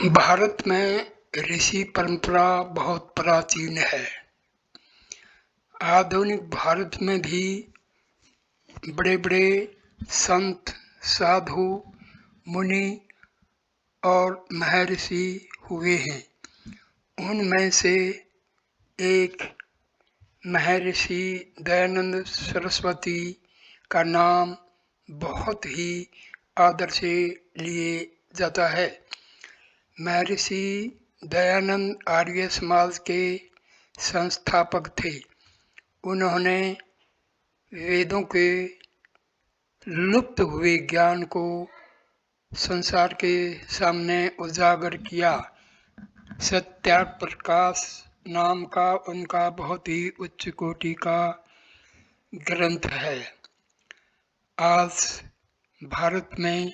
भारत में ऋषि परंपरा बहुत प्राचीन है। आधुनिक भारत में भी बड़े बड़े संत, साधु, मुनि और महर्षि हुए हैं। उनमें से एक महर्षि दयानंद सरस्वती का नाम बहुत ही आदर से लिए जाता है। महर्षि दयानंद आर्य समाज के संस्थापक थे। उन्होंने वेदों के लुप्त हुए ज्ञान को संसार के सामने उजागर किया। सत्याप्रकाश नाम का उनका बहुत ही उच्च कोटि का ग्रंथ है। आज भारत में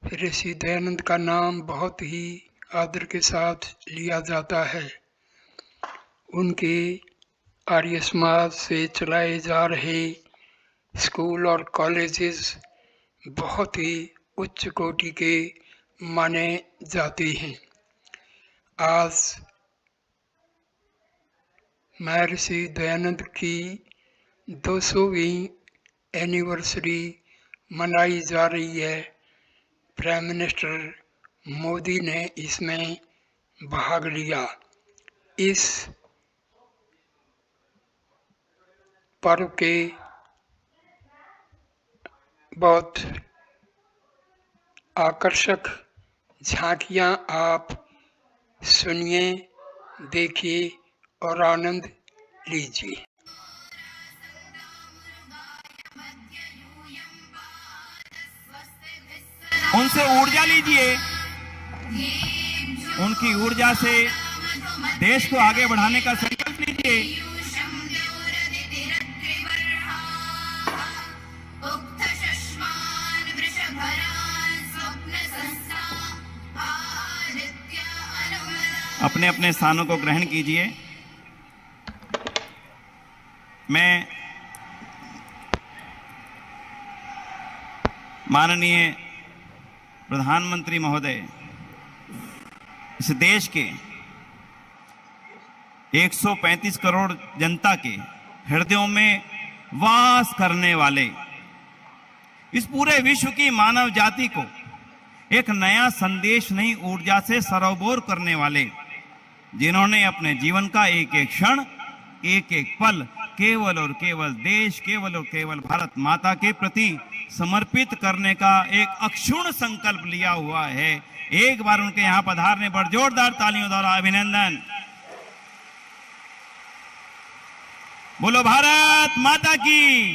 ऋषि दयानंद का नाम बहुत ही आदर के साथ लिया जाता है। उनके आर्य समाज से चलाए जा रहे स्कूल और कॉलेजेस बहुत ही उच्च कोटि के माने जाते हैं। आज महर्षि दयानंद की 200वीं एनिवर्सरी मनाई जा रही है। प्राइम मिनिस्टर मोदी ने इसमें भाग लिया। इस पर्व के बहुत आकर्षक झांकियां आप सुनिए, देखिए और आनंद लीजिए। उनसे ऊर्जा लीजिए, उनकी ऊर्जा से देश को आगे बढ़ाने का संकल्प लीजिए। अपने अपने स्थानों को ग्रहण कीजिए। मैं माननीय प्रधानमंत्री महोदय, इस देश के 135 करोड़ जनता के हृदयों में वास करने वाले, इस पूरे विश्व की मानव जाति को एक नया संदेश, नई ऊर्जा से सरोबोर करने वाले, जिन्होंने अपने जीवन का एक एक क्षण, एक एक पल केवल और केवल देश, केवल और केवल भारत माता के प्रति समर्पित करने का एक अक्षुण्ण संकल्प लिया हुआ है। एक बार उनके यहां पधारने पर जोरदार तालियों द्वारा अभिनंदन। बोलो भारत माता की,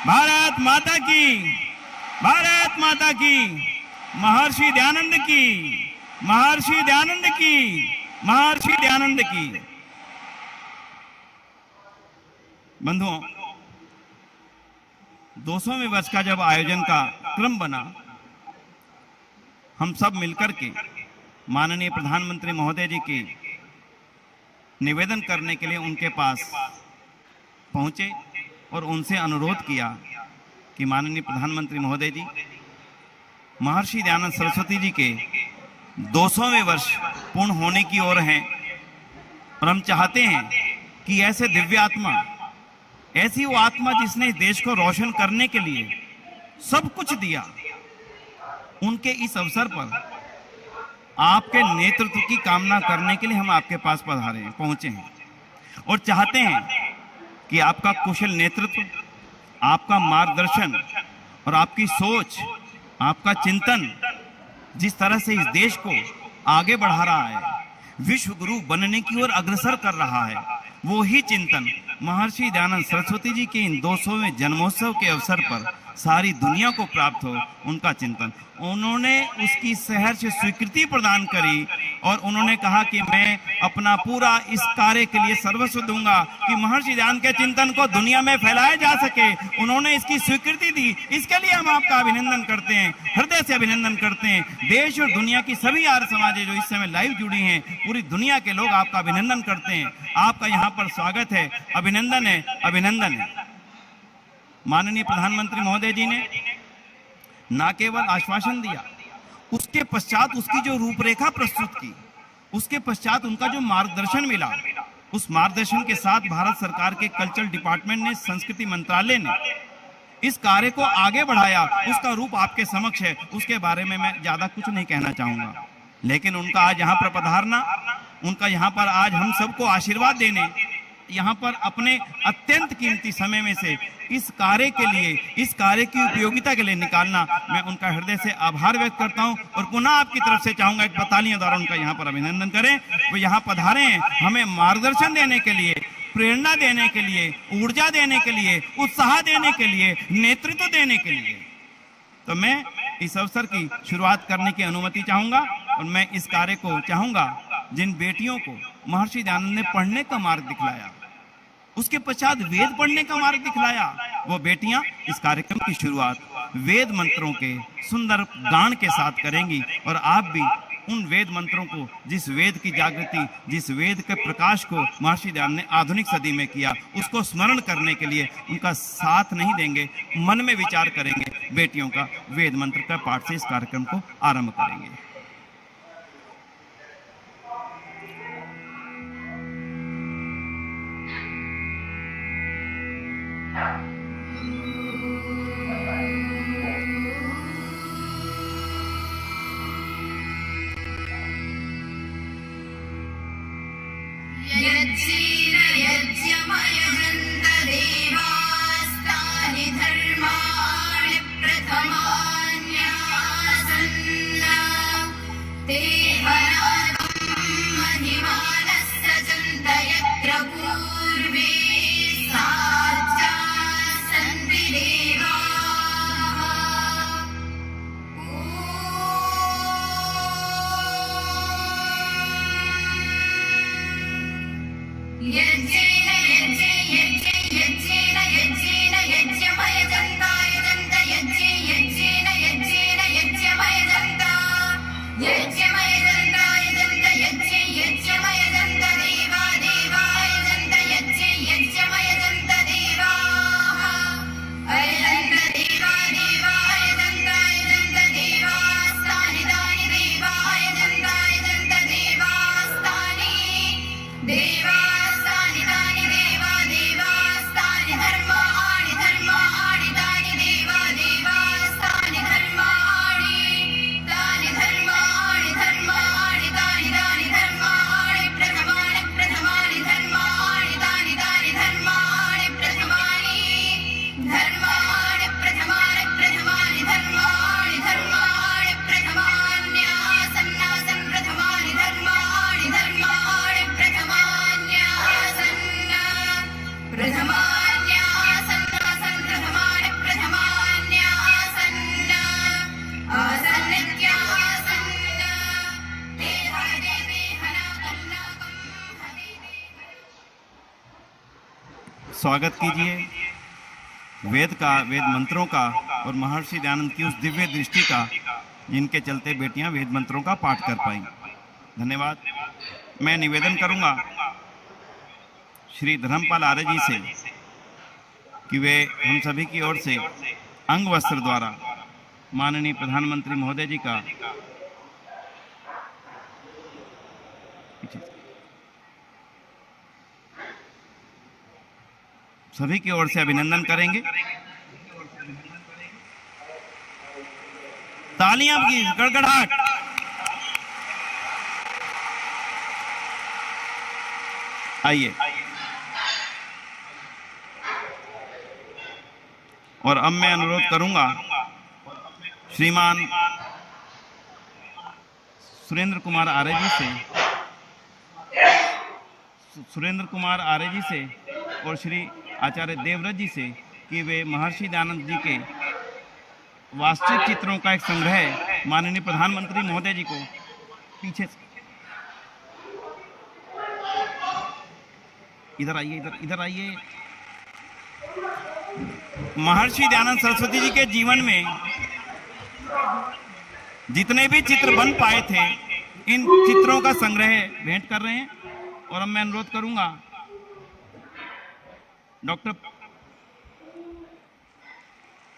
भारत माता की, भारत माता की। महर्षि दयानंद की, महर्षि दयानंद की, महर्षि दयानंद की। बंधुओं, 200वें वर्ष का जब आयोजन का क्रम बना, हम सब मिलकर के माननीय प्रधानमंत्री महोदय जी की निवेदन करने के लिए उनके पास पहुंचे और उनसे अनुरोध किया कि माननीय प्रधानमंत्री महोदय जी, महर्षि दयानंद सरस्वती जी के 200वें वर्ष पूर्ण होने की ओर हैं और हम चाहते हैं कि ऐसे दिव्य आत्मा, ऐसी वो आत्मा जिसने देश को रोशन करने के लिए सब कुछ दिया, उनके इस अवसर पर आपके नेतृत्व की कामना करने के लिए हम आपके पास पधारे हैं, पहुंचे हैं और चाहते हैं कि आपका कुशल नेतृत्व, आपका मार्गदर्शन और आपकी सोच, आपका चिंतन जिस तरह से इस देश को आगे बढ़ा रहा है, विश्व गुरु बनने की ओर अग्रसर कर रहा है, वो ही चिंतन महर्षि दयानंद सरस्वती जी के इन 200वें जन्मोत्सव के अवसर पर सारी दुनिया को प्राप्त हो, उनका चिंतन। उन्होंने उसकी सहर्ष स्वीकृति प्रदान करी और उन्होंने कहा कि मैं अपना पूरा इस कार्य के लिए सर्वस्व दूंगा कि महर्षि दयानंद के चिंतन को दुनिया में फैलाया जा सके। उन्होंने इसकी स्वीकृति दी। इसके लिए हम आपका अभिनंदन करते हैं, हृदय से अभिनंदन करते हैं। देश और दुनिया की सभी आर्य समाजें जो इस समय लाइव जुड़ी हैं, पूरी दुनिया के लोग आपका अभिनंदन करते हैं। आपका यहाँ पर स्वागत है, अभिनंदन है, अभिनंदन है। माननीय प्रधानमंत्री महोदय जी ने न केवल आश्वासन दिया, उसके पश्चात उसकी जो रूपरेखा प्रस्तुत की, उसके पश्चात उनका जो मार्गदर्शन मिला, उस मार्गदर्शन के साथ भारत सरकार के कल्चरल डिपार्टमेंट ने, संस्कृति मंत्रालय ने इस कार्य को आगे बढ़ाया। उसका रूप आपके समक्ष है, उसके बारे में मैं ज्यादा कुछ नहीं कहना चाहूंगा। लेकिन उनका आज यहाँ पर पधारना, उनका यहाँ पर आज हम सबको आशीर्वाद देने, यहाँ पर अपने अत्यंत कीमती समय में से इस कार्य के लिए, इस कार्य की उपयोगिता के लिए निकालना, मैं उनका हृदय से आभार व्यक्त करता हूं। और पुनः आपकी तरफ से चाहूंगा एक तालियों द्वारा उनका यहाँ पर अभिनंदन करें। वो यहाँ पधारे हैं हमें मार्गदर्शन देने के लिए, प्रेरणा देने के लिए, ऊर्जा देने के लिए, उत्साह देने के लिए, नेतृत्व देने के लिए। तो मैं इस अवसर की शुरुआत करने की अनुमति चाहूंगा और मैं इस कार्य को चाहूंगा, जिन बेटियों को महर्षि दयानंद ने पढ़ने का मार्ग दिखलाया, उसके पश्चात वेद पढ़ने का मार्ग दिखलाया, वो बेटियां इस कार्यक्रम की शुरुआत वेद मंत्रों के सुंदर गान के साथ करेंगी। और आप भी उन वेद मंत्रों को, जिस वेद की जागृति, जिस वेद के प्रकाश को महर्षि दयानंद ने आधुनिक सदी में किया, उसको स्मरण करने के लिए उनका साथ नहीं देंगे, मन में विचार करेंगे, बेटियों का वेद मंत्र का पाठ से इस कार्यक्रम को आरंभ करेंगे। स्वागत कीजिए वेद का, वेद मंत्रों का और महर्षि दयानंद की उस दिव्य दृष्टि का, जिनके चलते बेटियां वेद मंत्रों का पाठ कर पाई। धन्यवाद। मैं निवेदन करूंगा श्री धर्मपाल आर्य जी से कि वे हम सभी की ओर से अंग वस्त्र द्वारा माननीय प्रधानमंत्री महोदय जी का सभी की ओर से अभिनंदन करेंगे। तालियां की गड़गड़ाहट। आइए। और अब मैं अनुरोध करूंगा श्रीमान सुरेंद्र कुमार आर्य जी से और श्री आचार्य देवव्रत जी से कि वे महर्षि दयानंद जी के वास्तविक चित्रों का एक संग्रह माननीय प्रधानमंत्री महोदय जी को पीछे से, इधर आइए। महर्षि दयानंद सरस्वती जी के जीवन में जितने भी चित्र बन पाए थे, इन चित्रों का संग्रह भेंट कर रहे हैं। और अब मैं अनुरोध करूंगा डॉक्टर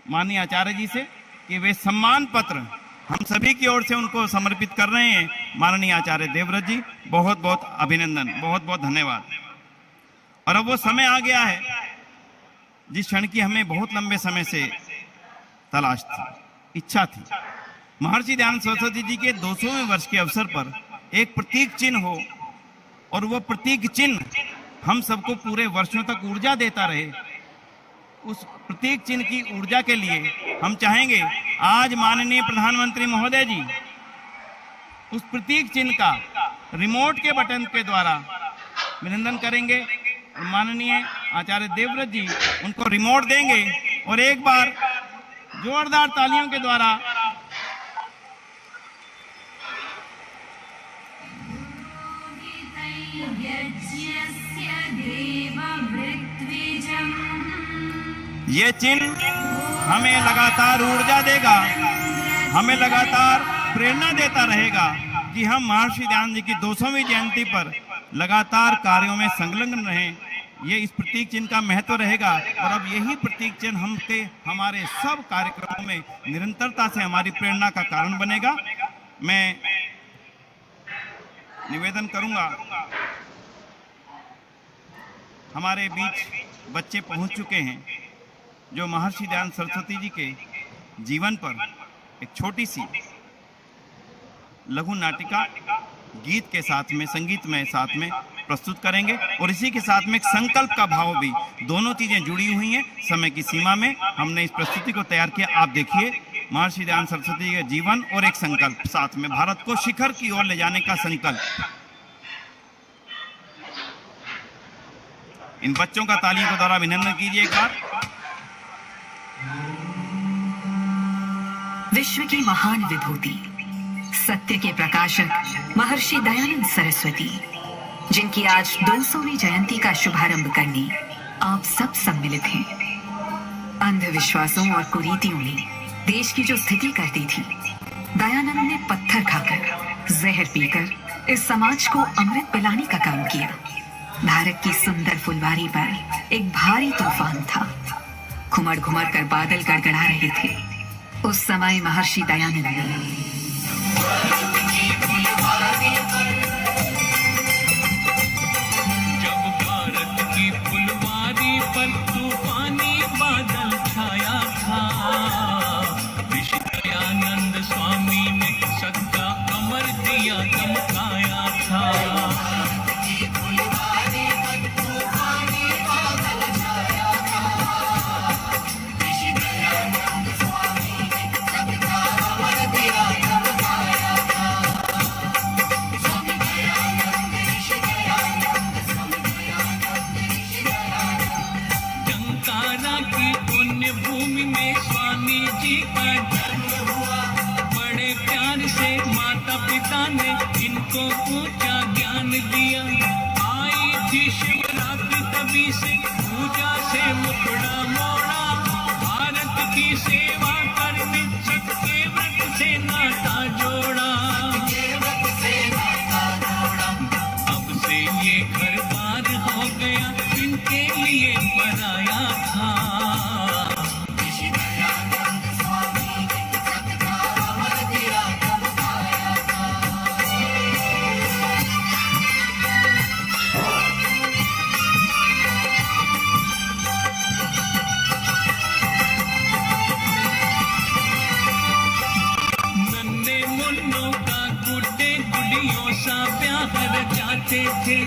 माननीय आचार्य जी से कि वे सम्मान पत्र हम सभी की ओर से उनको समर्पित कर रहे हैं। माननीय आचार्य देवव्रत जी, बहुत बहुत अभिनंदन, बहुत बहुत धन्यवाद। और अब वो समय आ गया है जिस क्षण की हमें बहुत लंबे समय से तलाश थी, इच्छा थी। महर्षि दयानंद सरस्वती जी के 200वें वर्ष के अवसर पर एक प्रतीक चिन्ह हो और वो प्रतीक चिन्ह हम सबको पूरे वर्षों तक ऊर्जा देता रहे। उस प्रतीक चिन्ह की ऊर्जा के लिए हम चाहेंगे आज माननीय प्रधानमंत्री महोदय जी उस प्रतीक चिन्ह का रिमोट के बटन के द्वारा अभिनंदन करेंगे और माननीय आचार्य देवव्रत जी उनको रिमोट देंगे और एक बार जोरदार तालियों के द्वारा ये चिन्ह हमें लगातार ऊर्जा देगा, हमें लगातार प्रेरणा देता रहेगा कि हम महर्षि दयानंद जी की 200वीं जयंती पर लगातार कार्यों में संलग्न रहें। ये इस प्रतीक चिन्ह का महत्व रहेगा और अब यही प्रतीक चिन्ह हमारे सब कार्यक्रमों में निरंतरता से हमारी प्रेरणा का कारण बनेगा। मैं निवेदन करूंगा, हमारे बीच बच्चे पहुंच चुके हैं जो महर्षि दयानंद सरस्वती जी के जीवन पर एक छोटी सी लघु नाटिका गीत के साथ में, संगीत में साथ में प्रस्तुत करेंगे और इसी के साथ में एक संकल्प का भाव भी, दोनों चीजें जुड़ी हुई हैं। समय की सीमा में हमने इस प्रस्तुति को तैयार किया। आप देखिए, महर्षि दयानंद सरस्वती जी का जीवन और एक संकल्प, साथ में भारत को शिखर की ओर ले जाने का संकल्प। इन बच्चों का तालियों के द्वारा अभिनंदन कीजिए एक बार। विश्व की महान विभूति, सत्य के प्रकाशक महर्षि दयानंद सरस्वती, जिनकी आज 200वीं जयंती का शुभारंभ करने आप सब सम्मिलित हैं। अंधविश्वासों और कुरीतियों ने देश की जो स्थिति करती थी, दयानंद ने पत्थर खाकर, जहर पीकर इस समाज को अमृत पिलाने का काम किया। भारत की सुंदर फुलवारी पर एक भारी तूफान था। घुमड़ घुमड़ कर बादल गड़गड़ा रहे थे। उस समय महर्षि दयानंद ने इनको ऊंचा ज्ञान दिया। आई थी शिवरात्रि तभी से पूजा से मुखड़ा मोड़ा। भारत की सेवा करने सबके व्रत से नाता जोड़ा। अब से ये घर बार हो गया, इनके लिए पराया था। जाते थे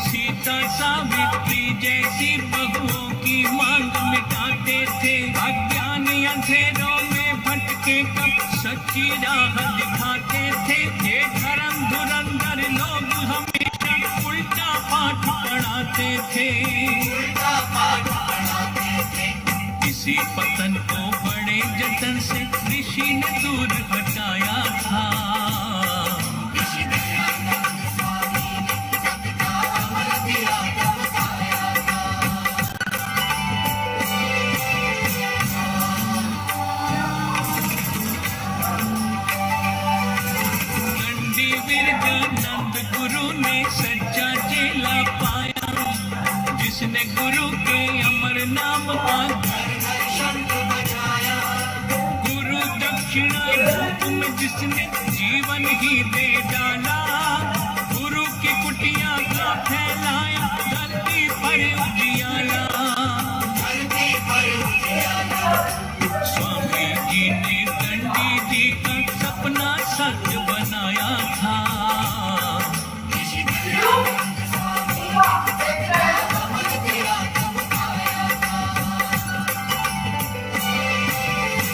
सीता सावित्री जैसी बहुओं की मांग मिटाते थे। अज्ञान अंधेरों में भटके कब सच्ची राह दिखाते थे। ये धर्म धुरंधर लोग हमेशा उल्टा पाठ पढ़ाते थे। इसी पतन को बड़े जतन से ऋषि ने दूर हटाया था। गुरु ने सच्चा चेला पाया, जिसने गुरु के अमर नाम पर गुरु दक्षिणा रूप में जिसने जीवन ही दे डाला, गुरु की कुटिया का फैलाया धरती पर उजियाला। स्वामी जी ने दंडी जी का सपना सच बनाया था।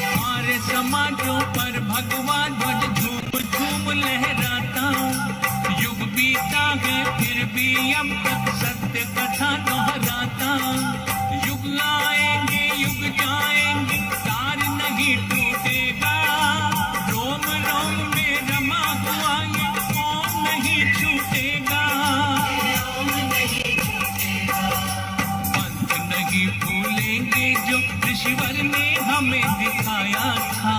हमारे समाजों पर भगवा ध्वज झूम झूम लहराता, युग बीता है फिर भी अब तक सत्य कथा दोहराता। युग आएंगे युग जाएंगे तार नहीं टूटेगा, रोम रोम में रमा हुआ ये ओम नहीं छूटेगा। पंथ नहीं भूलेंगे जो ऋषिवर ने हमें दिखाया था।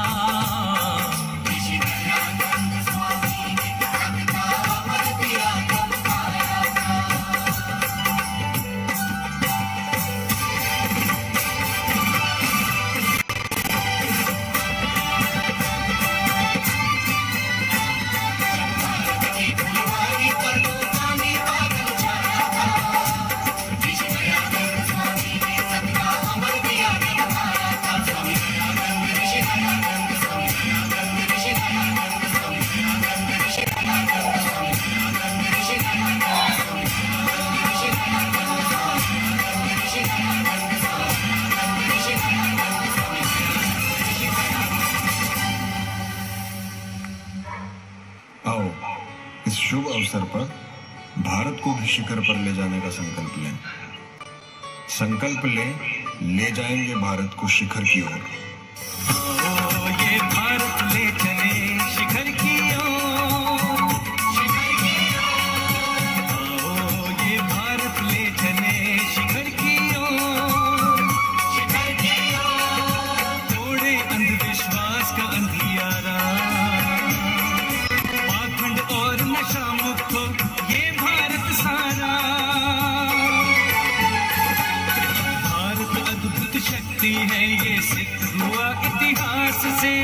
आओ इस शुभ अवसर पर भारत को भी शिखर पर ले जाने का संकल्प लें। संकल्प ले जाएंगे भारत को शिखर की ओर। ये भारत ले चले शिखर की ओर। ये भारत ले चले शिखर की ओर। तोड़े अंधविश्वास का अंधियारा, पाखंड और नशा मुक्त हो ये भारत सारा। भारत अद्भुत शक्ति है ये सिद्ध हुआ इतिहास से।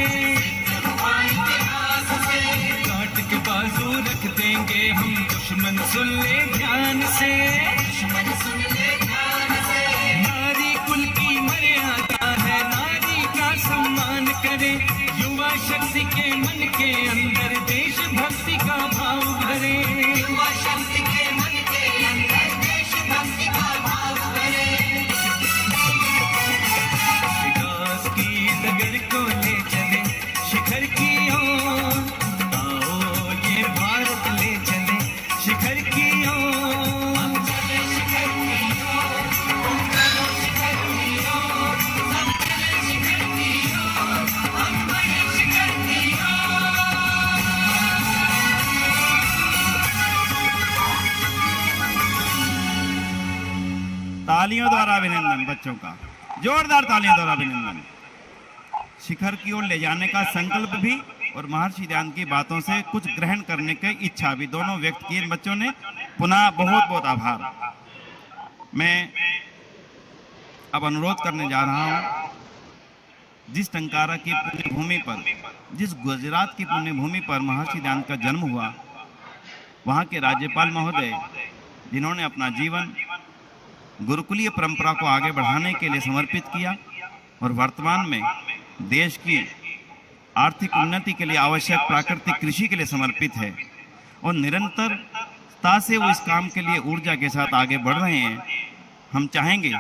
काट के बाजू रख देंगे हम दुश्मन सुन ले ध्यान से। नारी कुल की मर्यादा है नारी का सम्मान करे, युवा शक्ति के मन के अंदर देशभक्ति का भाव भरे। युवा शक्ति के मन के अंदर देशभक्ति का भाव भरे। विकास की डगर को ले चले शिखर की ओर। आओ ये भारत ले चले शिखर की ओर। हम चले शिखर की ओर, हम चले शिखर की ओर, हम चले शिखर की ओर, हम बढ़े शिखर की ओर। तालियों द्वारा अभिनंदन बच्चों का, जोरदार तालियों द्वारा अभिनंदन। शिखर की ओर ले जाने का संकल्प भी और महर्षि दयानंद की बातों से कुछ ग्रहण करने की इच्छा भी दोनों व्यक्त की इन बच्चों ने। पुनः बहुत बहुत आभार। मैं अब अनुरोध करने जा रहा हूं, जिस टंकारा की पुण्य भूमि पर, जिस गुजरात की पुण्य भूमि पर महर्षि दयानंद का जन्म हुआ, वहां के राज्यपाल महोदय जिन्होंने अपना जीवन गुरुकुलीय परंपरा को आगे बढ़ाने के लिए समर्पित किया और वर्तमान में देश की आर्थिक उन्नति के लिए आवश्यक प्राकृतिक कृषि के लिए समर्पित है और निरंतरता से वो इस काम के लिए ऊर्जा के साथ आगे बढ़ रहे हैं। हम चाहेंगे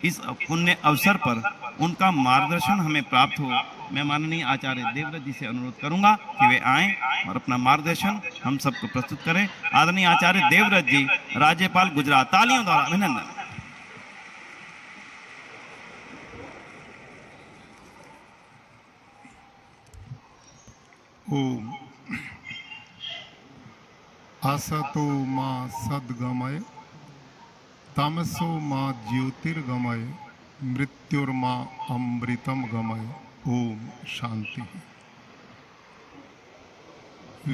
इस पुण्य अवसर पर उनका मार्गदर्शन हमें प्राप्त हो। मैं माननीय आचार्य देवव्रत जी से अनुरोध करूंगा कि वे आएं और अपना मार्गदर्शन हम सबको प्रस्तुत करें। आदरणीय आचार्य देवव्रत जी, राज्यपाल गुजरात, तालियों द्वारा अभिनंदन। ओम असतो मा सद्गमय तमसो मा ज्योतिर्गमय मृत्युर्मा अमृतम गमय। ओम शांति।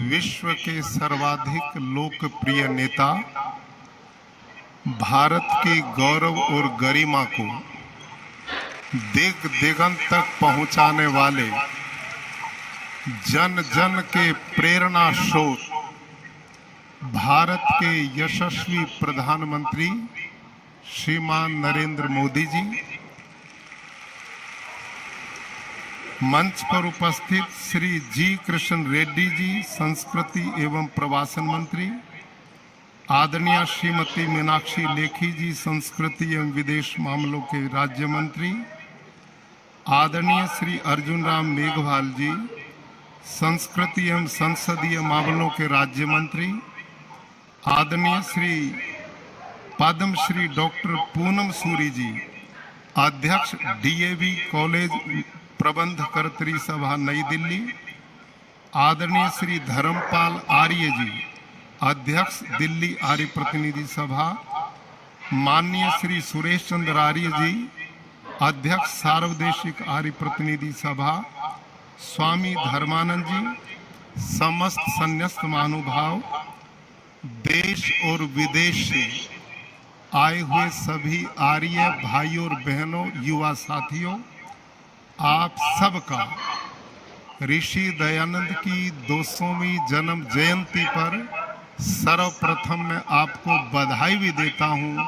विश्व के सर्वाधिक लोकप्रिय नेता, भारत के गौरव और गरिमा को दिग दिगंत तक पहुंचाने वाले जन जन के प्रेरणा स्रोत भारत के यशस्वी प्रधानमंत्री श्रीमान नरेंद्र मोदी जी, मंच पर उपस्थित श्री जी कृष्ण रेड्डी जी, संस्कृति एवं प्रवासन मंत्री, आदरणीय श्रीमती मीनाक्षी लेखी जी, संस्कृति एवं विदेश मामलों के राज्य मंत्री, आदरणीय श्री अर्जुन राम मेघवाल जी, संस्कृति एवं संसदीय मामलों के राज्य मंत्री, आदरणीय श्री पद्मश्री डॉक्टर पूनम सूरी जी, अध्यक्ष डीएवी कॉलेज प्रबंधकर्त्री सभा नई दिल्ली, आदरणीय श्री धर्मपाल आर्य जी, अध्यक्ष दिल्ली आर्य प्रतिनिधि सभा, माननीय श्री सुरेश चंद्र आर्य जी, अध्यक्ष सार्वदेशिक आर्य प्रतिनिधि सभा, स्वामी धर्मानंद जी, समस्त संन्यस्त महानुभाव, देश और विदेश से आए हुए सभी आर्य भाइयों और बहनों, युवा साथियों, आप सबका ऋषि दयानंद की 200वीं जन्म जयंती पर सर्वप्रथम मैं आपको बधाई भी देता हूं,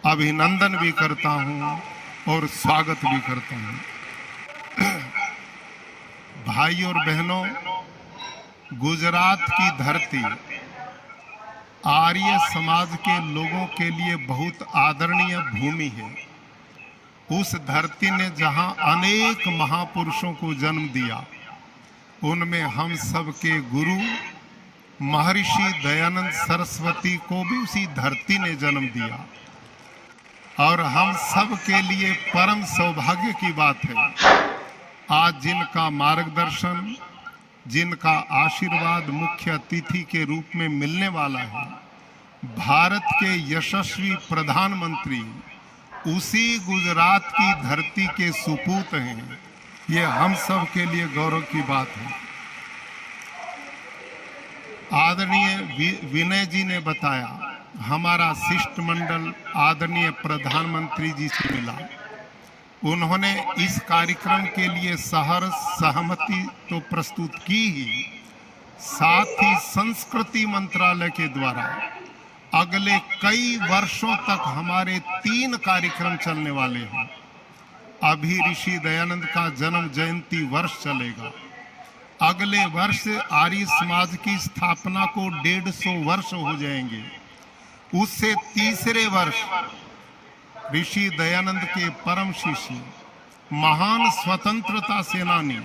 अभिनंदन भी करता हूं और स्वागत भी करता हूं। भाई और बहनों, गुजरात की धरती आर्य समाज के लोगों के लिए बहुत आदरणीय भूमि है। उस धरती ने जहां अनेक महापुरुषों को जन्म दिया, उनमें हम सब के गुरु महर्षि दयानंद सरस्वती को भी उसी धरती ने जन्म दिया। और हम सब के लिए परम सौभाग्य की बात है, आज जिनका मार्गदर्शन, जिनका आशीर्वाद मुख्य अतिथि के रूप में मिलने वाला है, भारत के यशस्वी प्रधानमंत्री उसी गुजरात की धरती के सुपूत हैं। ये हम सब के लिए गौरव की बात है। आदरणीय विनय जी ने बताया, हमारा शिष्टमंडल आदरणीय प्रधानमंत्री जी से मिला। उन्होंने इस कार्यक्रम के लिए सहमति तो प्रस्तुत की ही, साथ ही संस्कृति मंत्रालय के द्वारा अगले कई वर्षों तक हमारे 3 कार्यक्रम चलने वाले हैं। अभी ऋषि दयानंद का जन्म जयंती वर्ष चलेगा, अगले वर्ष आर्य समाज की स्थापना को 150 वर्ष हो जाएंगे, उससे तीसरे वर्ष ऋषि दयानंद के परम शिष्य, महान स्वतंत्रता सेनानी,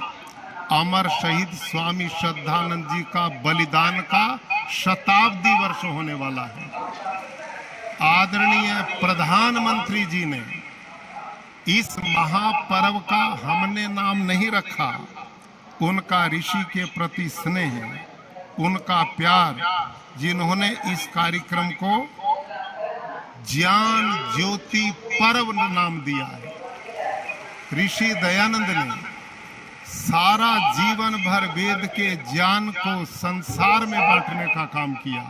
अमर शहीद स्वामी श्रद्धानंद जी का बलिदान का शताब्दी वर्ष होने वाला है। आदरणीय प्रधानमंत्री जी ने इस महापर्व का हमने नाम नहीं रखा, उनका ऋषि के प्रति स्नेह, उनका प्यार, जिन्होंने इस कार्यक्रम को ज्ञान ज्योति पर्व नाम दिया है। ऋषि दयानंद ने सारा जीवन भर वेद के ज्ञान को संसार में बांटने का काम किया।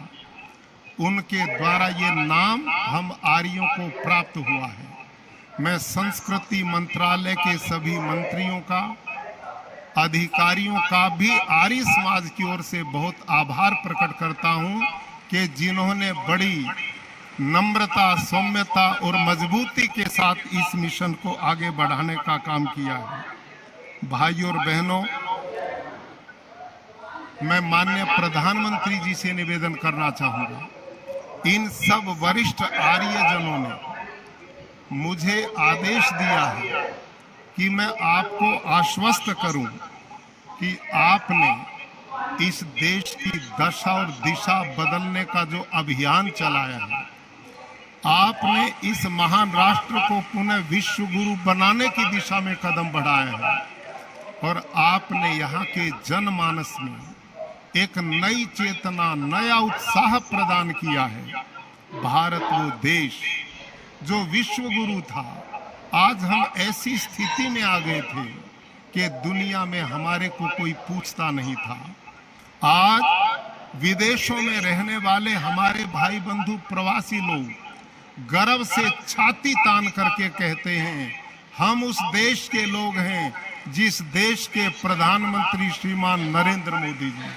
उनके द्वारा ये नाम हम आर्यों को प्राप्त हुआ है। मैं संस्कृति मंत्रालय के सभी मंत्रियों का, अधिकारियों का भी आर्य समाज की ओर से बहुत आभार प्रकट करता हूं कि जिन्होंने बड़ी नम्रता, सौम्यता और मजबूती के साथ इस मिशन को आगे बढ़ाने का काम किया है। भाइयों और बहनों, मैं माननीय प्रधानमंत्री जी से निवेदन करना चाहूंगा, इन सब वरिष्ठ आर्यजनों ने मुझे आदेश दिया है कि मैं आपको आश्वस्त करूं कि आपने इस देश की दशा और दिशा बदलने का जो अभियान चलाया है, आपने इस महान राष्ट्र को पुनः विश्व गुरु बनाने की दिशा में कदम बढ़ाया है और आपने यहाँ के जनमानस में एक नई चेतना, नया उत्साह प्रदान किया है। भारत वो देश जो विश्व गुरु था, आज हम ऐसी स्थिति में आ गए थे कि दुनिया में हमारे को कोई पूछता नहीं था। आज विदेशों में रहने वाले हमारे भाई बंधु प्रवासी लोग गर्व से छाती तान करके कहते हैं, हम उस देश के लोग हैं जिस देश के प्रधानमंत्री श्रीमान नरेंद्र मोदी जी,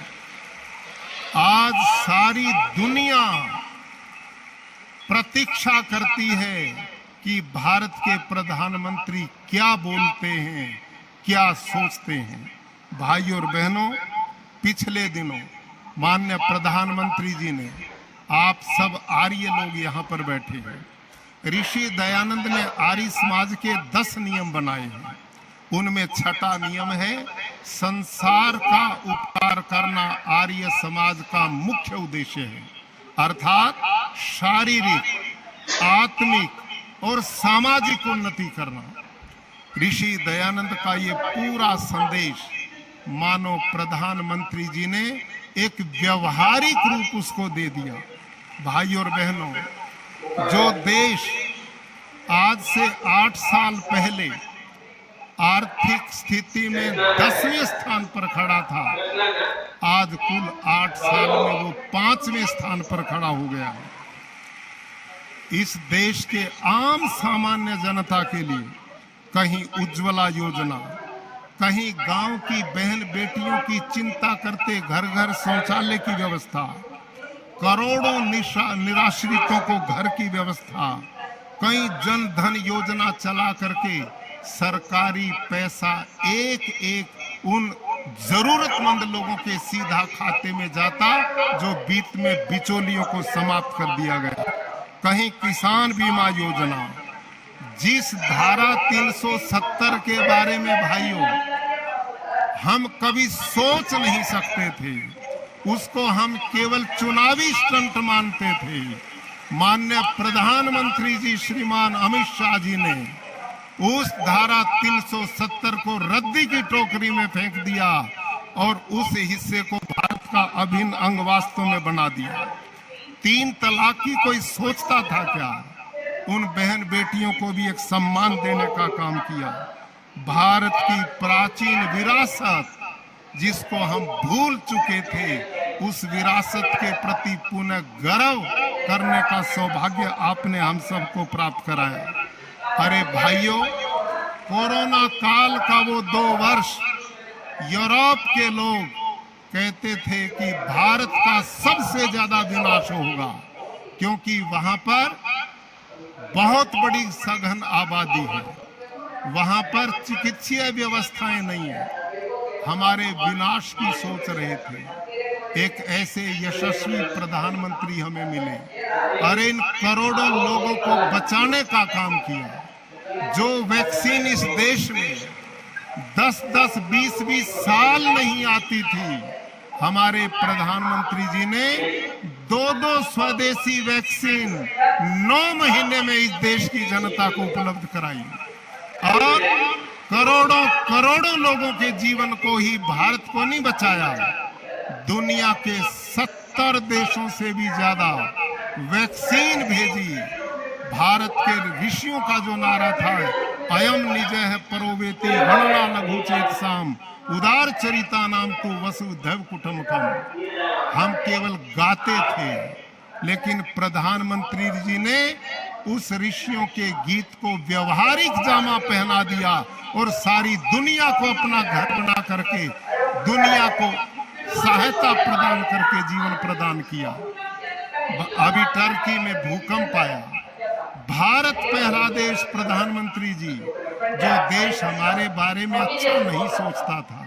आज सारी दुनिया प्रतीक्षा करती है कि भारत के प्रधानमंत्री क्या बोलते हैं, क्या सोचते हैं। भाइयों और बहनों, पिछले दिनों माननीय प्रधानमंत्री जी ने, आप सब आर्य लोग यहाँ पर बैठे हैं, ऋषि दयानंद ने आर्य समाज के 10 नियम बनाए हैं। उनमें छठा नियम है, संसार का उपकार करना आर्य समाज का मुख्य उद्देश्य है, अर्थात शारीरिक, आत्मिक और सामाजिक उन्नति करना। ऋषि दयानंद का ये पूरा संदेश मानो प्रधानमंत्री जी ने एक व्यवहारिक रूप उसको दे दिया। भाइयों और बहनों, जो देश आज से 8 साल पहले आर्थिक स्थिति में 10वें स्थान पर खड़ा था, आज कुल 8 साल में वो 5वें स्थान पर खड़ा हो गया। इस देश के आम सामान्य जनता के लिए कहीं उज्ज्वला योजना, कहीं गांव की बहन बेटियों की चिंता करते घर घर शौचालय की व्यवस्था, करोड़ों निराश्रितों को घर की व्यवस्था, कई जन धन योजना चला करके सरकारी पैसा एक एक उन जरूरतमंद लोगों के सीधा खाते में जाता जो बीच में बिचौलियों को समाप्त कर दिया गया। कहीं किसान बीमा योजना, जिस धारा 370 के बारे में भाइयों हम कभी सोच नहीं सकते थे, उसको हम केवल चुनावी स्टंट मानते थे, माननीय प्रधानमंत्री जी श्रीमान अमित शाह जी ने उस धारा 370 को रद्दी की टोकरी में फेंक दिया और उस हिस्से को भारत का अभिन्न अंग वास्तव में बना दिया। 3 तलाक की कोई सोचता था क्या? उन बहन बेटियों को भी एक सम्मान देने का काम किया। भारत की प्राचीन विरासत जिसको हम भूल चुके थे, उस विरासत के प्रति पुनः गर्व करने का सौभाग्य आपने हम सबको प्राप्त कराया। अरे भाइयों, कोरोना काल का वो 2 वर्ष यूरोप के लोग कहते थे कि भारत का सबसे ज्यादा विनाश होगा, क्योंकि वहां पर बहुत बड़ी सघन आबादी है, वहां पर चिकित्सीय व्यवस्थाएं नहीं है। हमारे विनाश की सोच रहे थे। एक ऐसे यशस्वी प्रधानमंत्री हमें मिले, अरे इन करोड़ों लोगों को बचाने का काम किया। जो वैक्सीन इस देश में 10-10, 20-20 साल नहीं आती थी, हमारे प्रधानमंत्री जी ने 2-2 स्वदेशी वैक्सीन 9 महीने में इस देश की जनता को उपलब्ध कराई और करोड़ों करोड़ों लोगों के जीवन को ही भारत को नहीं बचाया, दुनिया के 70 देशों से भी ज्यादा वैक्सीन भेजी। भारत के ऋषियों का जो नारा था, अयम निजः परोवेति गणना लघु चेतसाम उदार चरिता नाम तो वसुधैव कुटुम्बकम, हम केवल गाते थे, लेकिन प्रधानमंत्री जी ने उस ऋषियों के गीत को व्यवहारिक जामा पहना दिया और सारी दुनिया को अपना घर बना करके दुनिया को सहायता प्रदान करके जीवन प्रदान किया। अभी टर्की में भूकंप आया, भारत पहला देश, प्रधानमंत्री जी जो देश हमारे बारे में अच्छा नहीं सोचता था,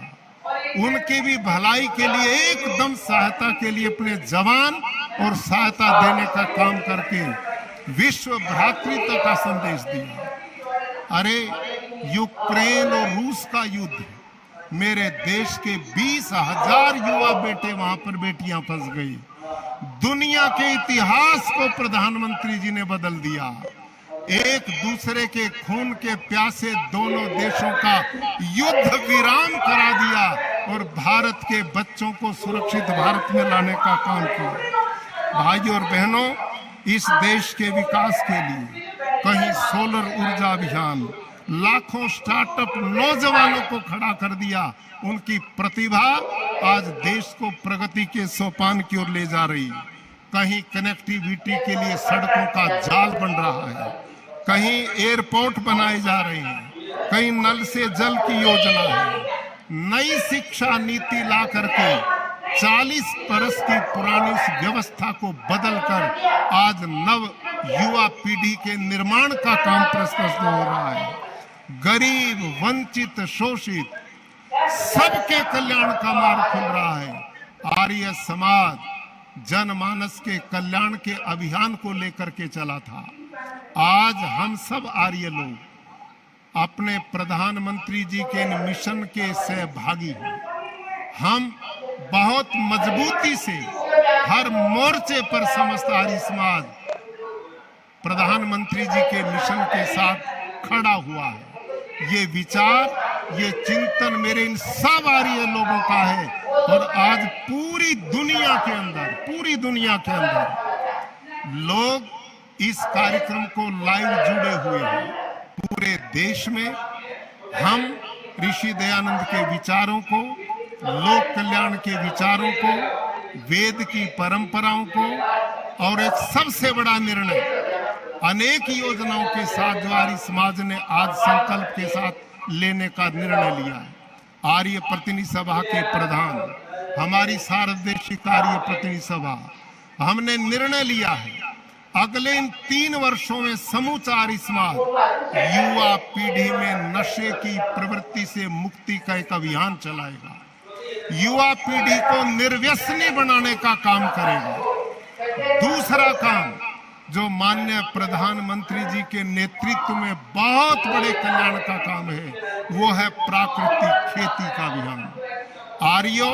उनकी भी भलाई के लिए एकदम सहायता के लिए अपने जवान और सहायता देने का काम करके विश्व भ्रातृत्व का संदेश दिया। अरे यूक्रेन और रूस का युद्ध, मेरे देश के 20,000 युवा बेटे वहां पर बेटियां फंस गई। दुनिया के इतिहास को प्रधानमंत्री जी ने बदल दिया। एक दूसरे के खून के प्यासे दोनों देशों का युद्ध विराम करा दिया और भारत के बच्चों को सुरक्षित भारत में लाने का काम किया। भाइयों और बहनों, इस देश के विकास के लिए कहीं सोलर ऊर्जा अभियान, लाखों स्टार्टअप नौजवानों को खड़ा कर दिया। उनकी प्रतिभा आज देश को प्रगति के सोपान की ओर ले जा रही। कहीं कनेक्टिविटी के लिए सड़कों का जाल बन रहा है, कहीं एयरपोर्ट बनाए जा रहे हैं, कहीं नल से जल की योजना है, नई शिक्षा नीति ला करके 40 बरस की पुरानी इस व्यवस्था को बदलकर आज नव युवा पीढ़ी के निर्माण का काम प्रशस्त हो रहा है। गरीब, वंचित, शोषित सबके कल्याण का मार्ग खुल रहा है। आर्य समाज जनमानस के कल्याण के अभियान को लेकर के चला था। आज हम सब आर्य लोग अपने प्रधानमंत्री जी के मिशन के सहभागी हैं। हम बहुत मजबूती से हर मोर्चे पर समस्त आर्य समाज प्रधानमंत्री जी के मिशन के साथ खड़ा हुआ है। ये विचार, ये चिंतन मेरे इन सब आर्य लोगों का है और आज पूरी दुनिया के अंदर लोग इस कार्यक्रम को लाइव जुड़े हुए हैं। पूरे देश में हम ऋषि दयानंद के विचारों को, लोक कल्याण के विचारों को, वेद की परंपराओं को और एक सबसे बड़ा निर्णय, अनेक योजनाओं के साथ जो आर्य समाज ने आज संकल्प के साथ लेने का निर्णय लिया है। आर्य प्रतिनिधि सभा के प्रधान, हमारी सार्वदेशिक आर्य प्रतिनिधि सभा, हमने निर्णय लिया है अगले इन 3 वर्षों में समूचा आर्य समाज युवा पीढ़ी में नशे की प्रवृत्ति से मुक्ति का एक अभियान चलाएगा, युवा पीढ़ी को निर्व्यसनी बनाने का काम करेगा। दूसरा काम जो माननीय प्रधानमंत्री जी के नेतृत्व में बहुत बड़े कल्याण का काम है, वो है प्राकृतिक खेती का अभियान। आर्यों,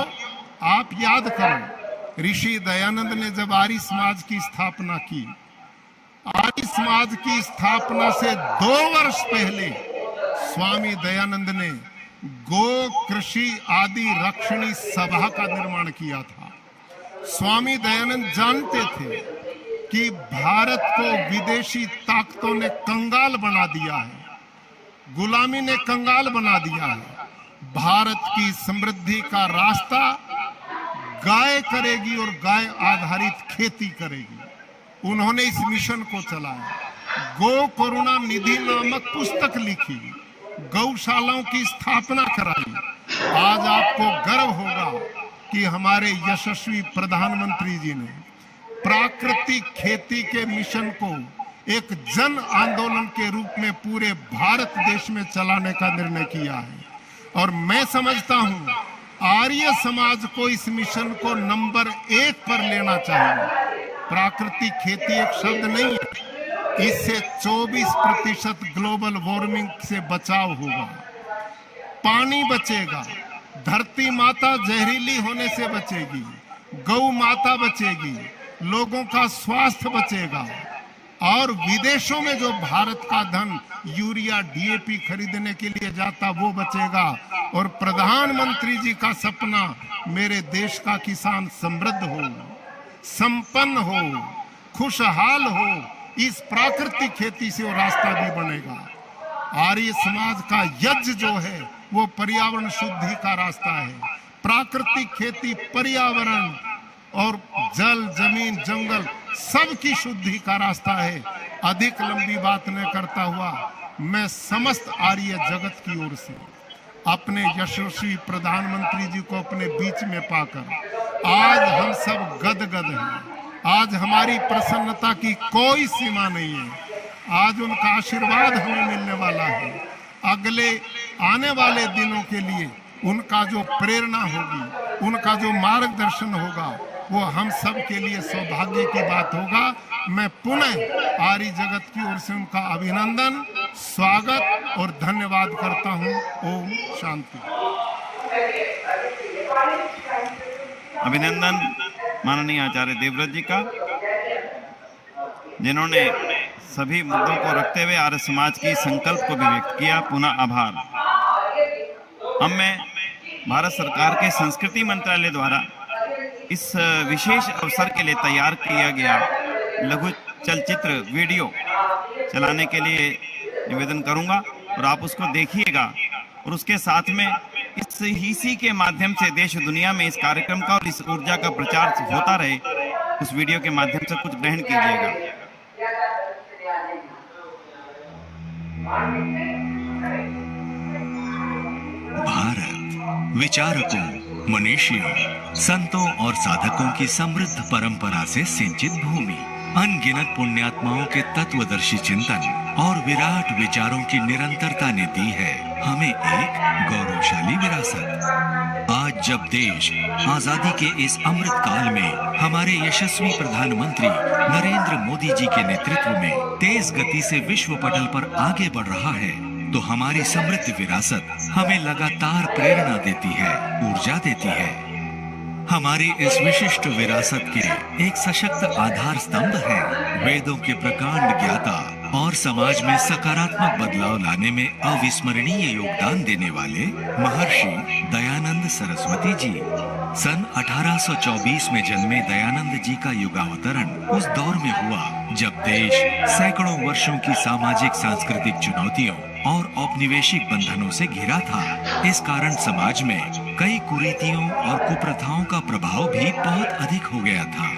आप याद करो, ऋषि दयानंद ने जब आर्य समाज की स्थापना की, आर्य समाज की स्थापना से 2 वर्ष पहले स्वामी दयानंद ने गो कृषि आदि रक्षणी सभा का निर्माण किया था। स्वामी दयानंद जानते थे कि भारत को विदेशी ताकतों ने कंगाल बना दिया है, गुलामी ने कंगाल बना दिया है। भारत की समृद्धि का रास्ता गाय करेगी और गाय आधारित खेती करेगी। उन्होंने इस मिशन को चलाया। गो करुणा निधि नामक पुस्तक लिखी, गौशालाओं की स्थापना कराई। आज आपको गर्व होगा कि हमारे यशस्वी प्रधानमंत्री जी ने प्राकृतिक खेती के मिशन को एक जन आंदोलन के रूप में पूरे भारत देश में चलाने का निर्णय किया है। और मैं समझता हूं आर्य समाज को इस मिशन को नंबर 1 पर लेना चाहिए। प्राकृतिक खेती एक शब्द नहीं है, इससे 24% ग्लोबल वार्मिंग से बचाव होगा, पानी बचेगा, धरती माता जहरीली होने से बचेगी, गौ माता बचेगी, लोगों का स्वास्थ्य बचेगा और विदेशों में जो भारत का धन यूरिया डीएपी खरीदने के लिए जाता वो बचेगा। और प्रधानमंत्री जी का सपना मेरे देश का किसान समृद्ध हो, संपन्न हो, खुशहाल हो, इस प्राकृतिक खेती से वो रास्ता भी बनेगा। आर्य समाज का यज्ञ जो है वो पर्यावरण शुद्धि का रास्ता है। प्राकृतिक खेती पर्यावरण और जल, जमीन, जंगल सबकी शुद्धि का रास्ता है। अधिक लंबी बात न करता हुआ मैं समस्त आर्य जगत की ओर से अपने यशस्वी प्रधानमंत्री जी को अपने बीच में पाकर आज हम सब गदगद हैं। आज हमारी प्रसन्नता की कोई सीमा नहीं है। आज उनका आशीर्वाद हमें मिलने वाला है। अगले आने वाले दिनों के लिए उनका जो प्रेरणा होगी, उनका जो मार्गदर्शन होगा, वो हम सब के लिए सौभाग्य की बात होगा। मैं पुनः आर्य जगत की ओर से उनका अभिनंदन, स्वागत और धन्यवाद करता हूं। ओम शांति। अभिनंदन माननीय आचार्य देवव्रत जी का, जिन्होंने सभी मुद्दों को रखते हुए आर्य समाज की संकल्प को भी व्यक्त किया। पुनः आभार। अब मैं भारत सरकार के संस्कृति मंत्रालय द्वारा इस विशेष अवसर के लिए तैयार किया गया लघु चलचित्र वीडियो चलाने के लिए निवेदन करूंगा और आप उसको देखिएगा और उसके साथ में इसी के माध्यम से देश दुनिया में इस कार्यक्रम का और इस ऊर्जा का प्रचार होता रहे। उस वीडियो के माध्यम से कुछ ग्रहण कीजिएगा। भारत विचारकों, मनीषियों, संतों और साधकों की समृद्ध परंपरा से सिंचित भूमि, अनगिनत पुण्यात्माओं के तत्वदर्शी चिंतन और विराट विचारों की निरंतरता ने दी है हमें एक गौरवशाली विरासत। आज जब देश आजादी के इस अमृत काल में हमारे यशस्वी प्रधानमंत्री नरेंद्र मोदी जी के नेतृत्व में तेज गति से विश्व पटल पर आगे बढ़ रहा है, तो हमारी समृद्ध विरासत हमें लगातार प्रेरणा देती है, ऊर्जा देती है। हमारी इस विशिष्ट विरासत के एक सशक्त आधार स्तंभ है वेदों के प्रकांड ज्ञाता और समाज में सकारात्मक बदलाव लाने में अविस्मरणीय योगदान देने वाले महर्षि दयानंद सरस्वती जी। सन 1824 में जन्मे दयानंद जी का युगावतरण उस दौर में हुआ जब देश सैकड़ों वर्षों की सामाजिक सांस्कृतिक चुनौतियों और औपनिवेशिक बंधनों से घिरा था। इस कारण समाज में कई कुरीतियों और कुप्रथाओं का प्रभाव भी बहुत अधिक हो गया था।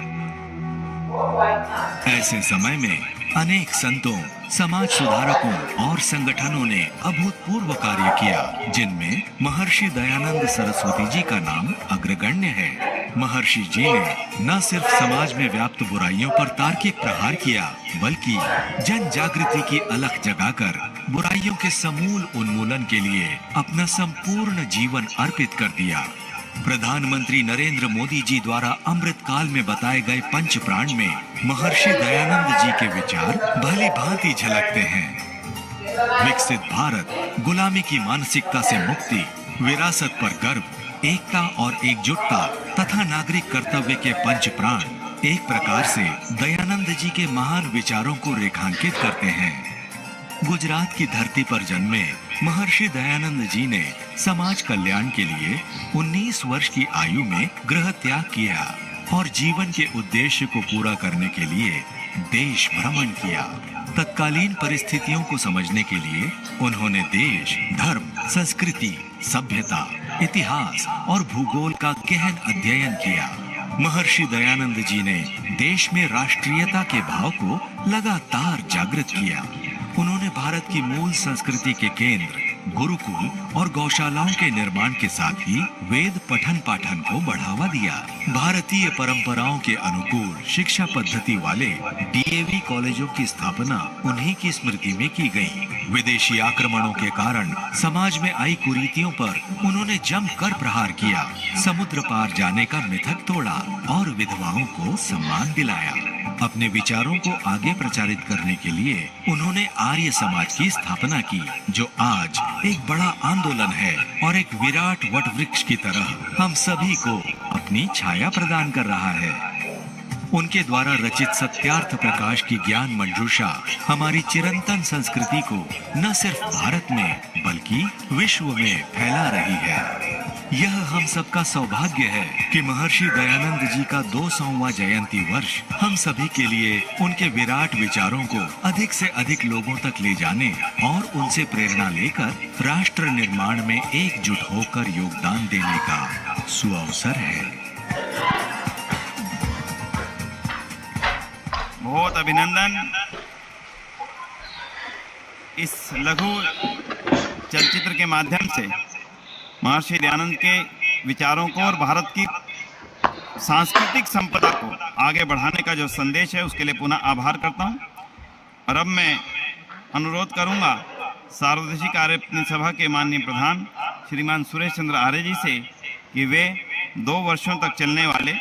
ऐसे समय में अनेक संतों, समाज सुधारकों और संगठनों ने अभूतपूर्व कार्य किया, जिनमें महर्षि दयानंद सरस्वती जी का नाम अग्रगण्य है। महर्षि जी ने न सिर्फ समाज में व्याप्त बुराइयों पर तार्किक प्रहार किया, बल्कि जन जागृति की अलख जगाकर बुराइयों के समूल उन्मूलन के लिए अपना संपूर्ण जीवन अर्पित कर दिया। प्रधानमंत्री नरेंद्र मोदी जी द्वारा अमृत काल में बताए गए पंच प्राण में महर्षि दयानंद जी के विचार भली भांति झलकते हैं। विकसित भारत, गुलामी की मानसिकता से मुक्ति, विरासत पर गर्व, एकता और एकजुटता तथा नागरिक कर्तव्य के पंच प्राण एक प्रकार से दयानंद जी के महान विचारों को रेखांकित करते हैं। गुजरात की धरती पर जन्मे महर्षि दयानंद जी ने समाज कल्याण के लिए 19 वर्ष की आयु में गृह त्याग किया और जीवन के उद्देश्य को पूरा करने के लिए देश भ्रमण किया। तत्कालीन परिस्थितियों को समझने के लिए उन्होंने देश, धर्म, संस्कृति, सभ्यता, इतिहास और भूगोल का गहन अध्ययन किया। महर्षि दयानंद जी ने देश में राष्ट्रीयता के भाव को लगातार जागृत किया। उन्होंने भारत की मूल संस्कृति के केंद्र, गुरुकुल और गौशालाओं के निर्माण के साथ ही वेद पठन पाठन को बढ़ावा दिया। भारतीय परंपराओं के अनुकूल शिक्षा पद्धति वाले डीएवी कॉलेजों की स्थापना उन्हीं की स्मृति में की गई। विदेशी आक्रमणों के कारण समाज में आई कुरीतियों पर उन्होंने जमकर प्रहार किया, समुद्र पार जाने का मिथक तोड़ा और विधवाओं को सम्मान दिलाया। अपने विचारों को आगे प्रचारित करने के लिए उन्होंने आर्य समाज की स्थापना की, जो आज एक बड़ा आंदोलन है और एक विराट वट वृक्ष की तरह हम सभी को अपनी छाया प्रदान कर रहा है। उनके द्वारा रचित सत्यार्थ प्रकाश की ज्ञान मंजूषा हमारी चिरंतन संस्कृति को न सिर्फ भारत में बल्कि विश्व में फैला रही है। यह हम सबका सौभाग्य है कि महर्षि दयानंद जी का 200वां जयंती वर्ष हम सभी के लिए उनके विराट विचारों को अधिक से अधिक लोगों तक ले जाने और उनसे प्रेरणा लेकर राष्ट्र निर्माण में एकजुट होकर योगदान देने का सुअवसर है। बहुत अभिनंदन। इस लघु चलचित्र के माध्यम से महर्षि दयानंद के विचारों को और भारत की सांस्कृतिक संपदा को आगे बढ़ाने का जो संदेश है उसके लिए पुनः आभार करता हूं। और अब मैं अनुरोध करूंगा सार्वदेशिक कार्य सभा के माननीय प्रधान श्रीमान सुरेश चंद्र आर्य जी से कि वे 2 वर्षों तक चलने वाले,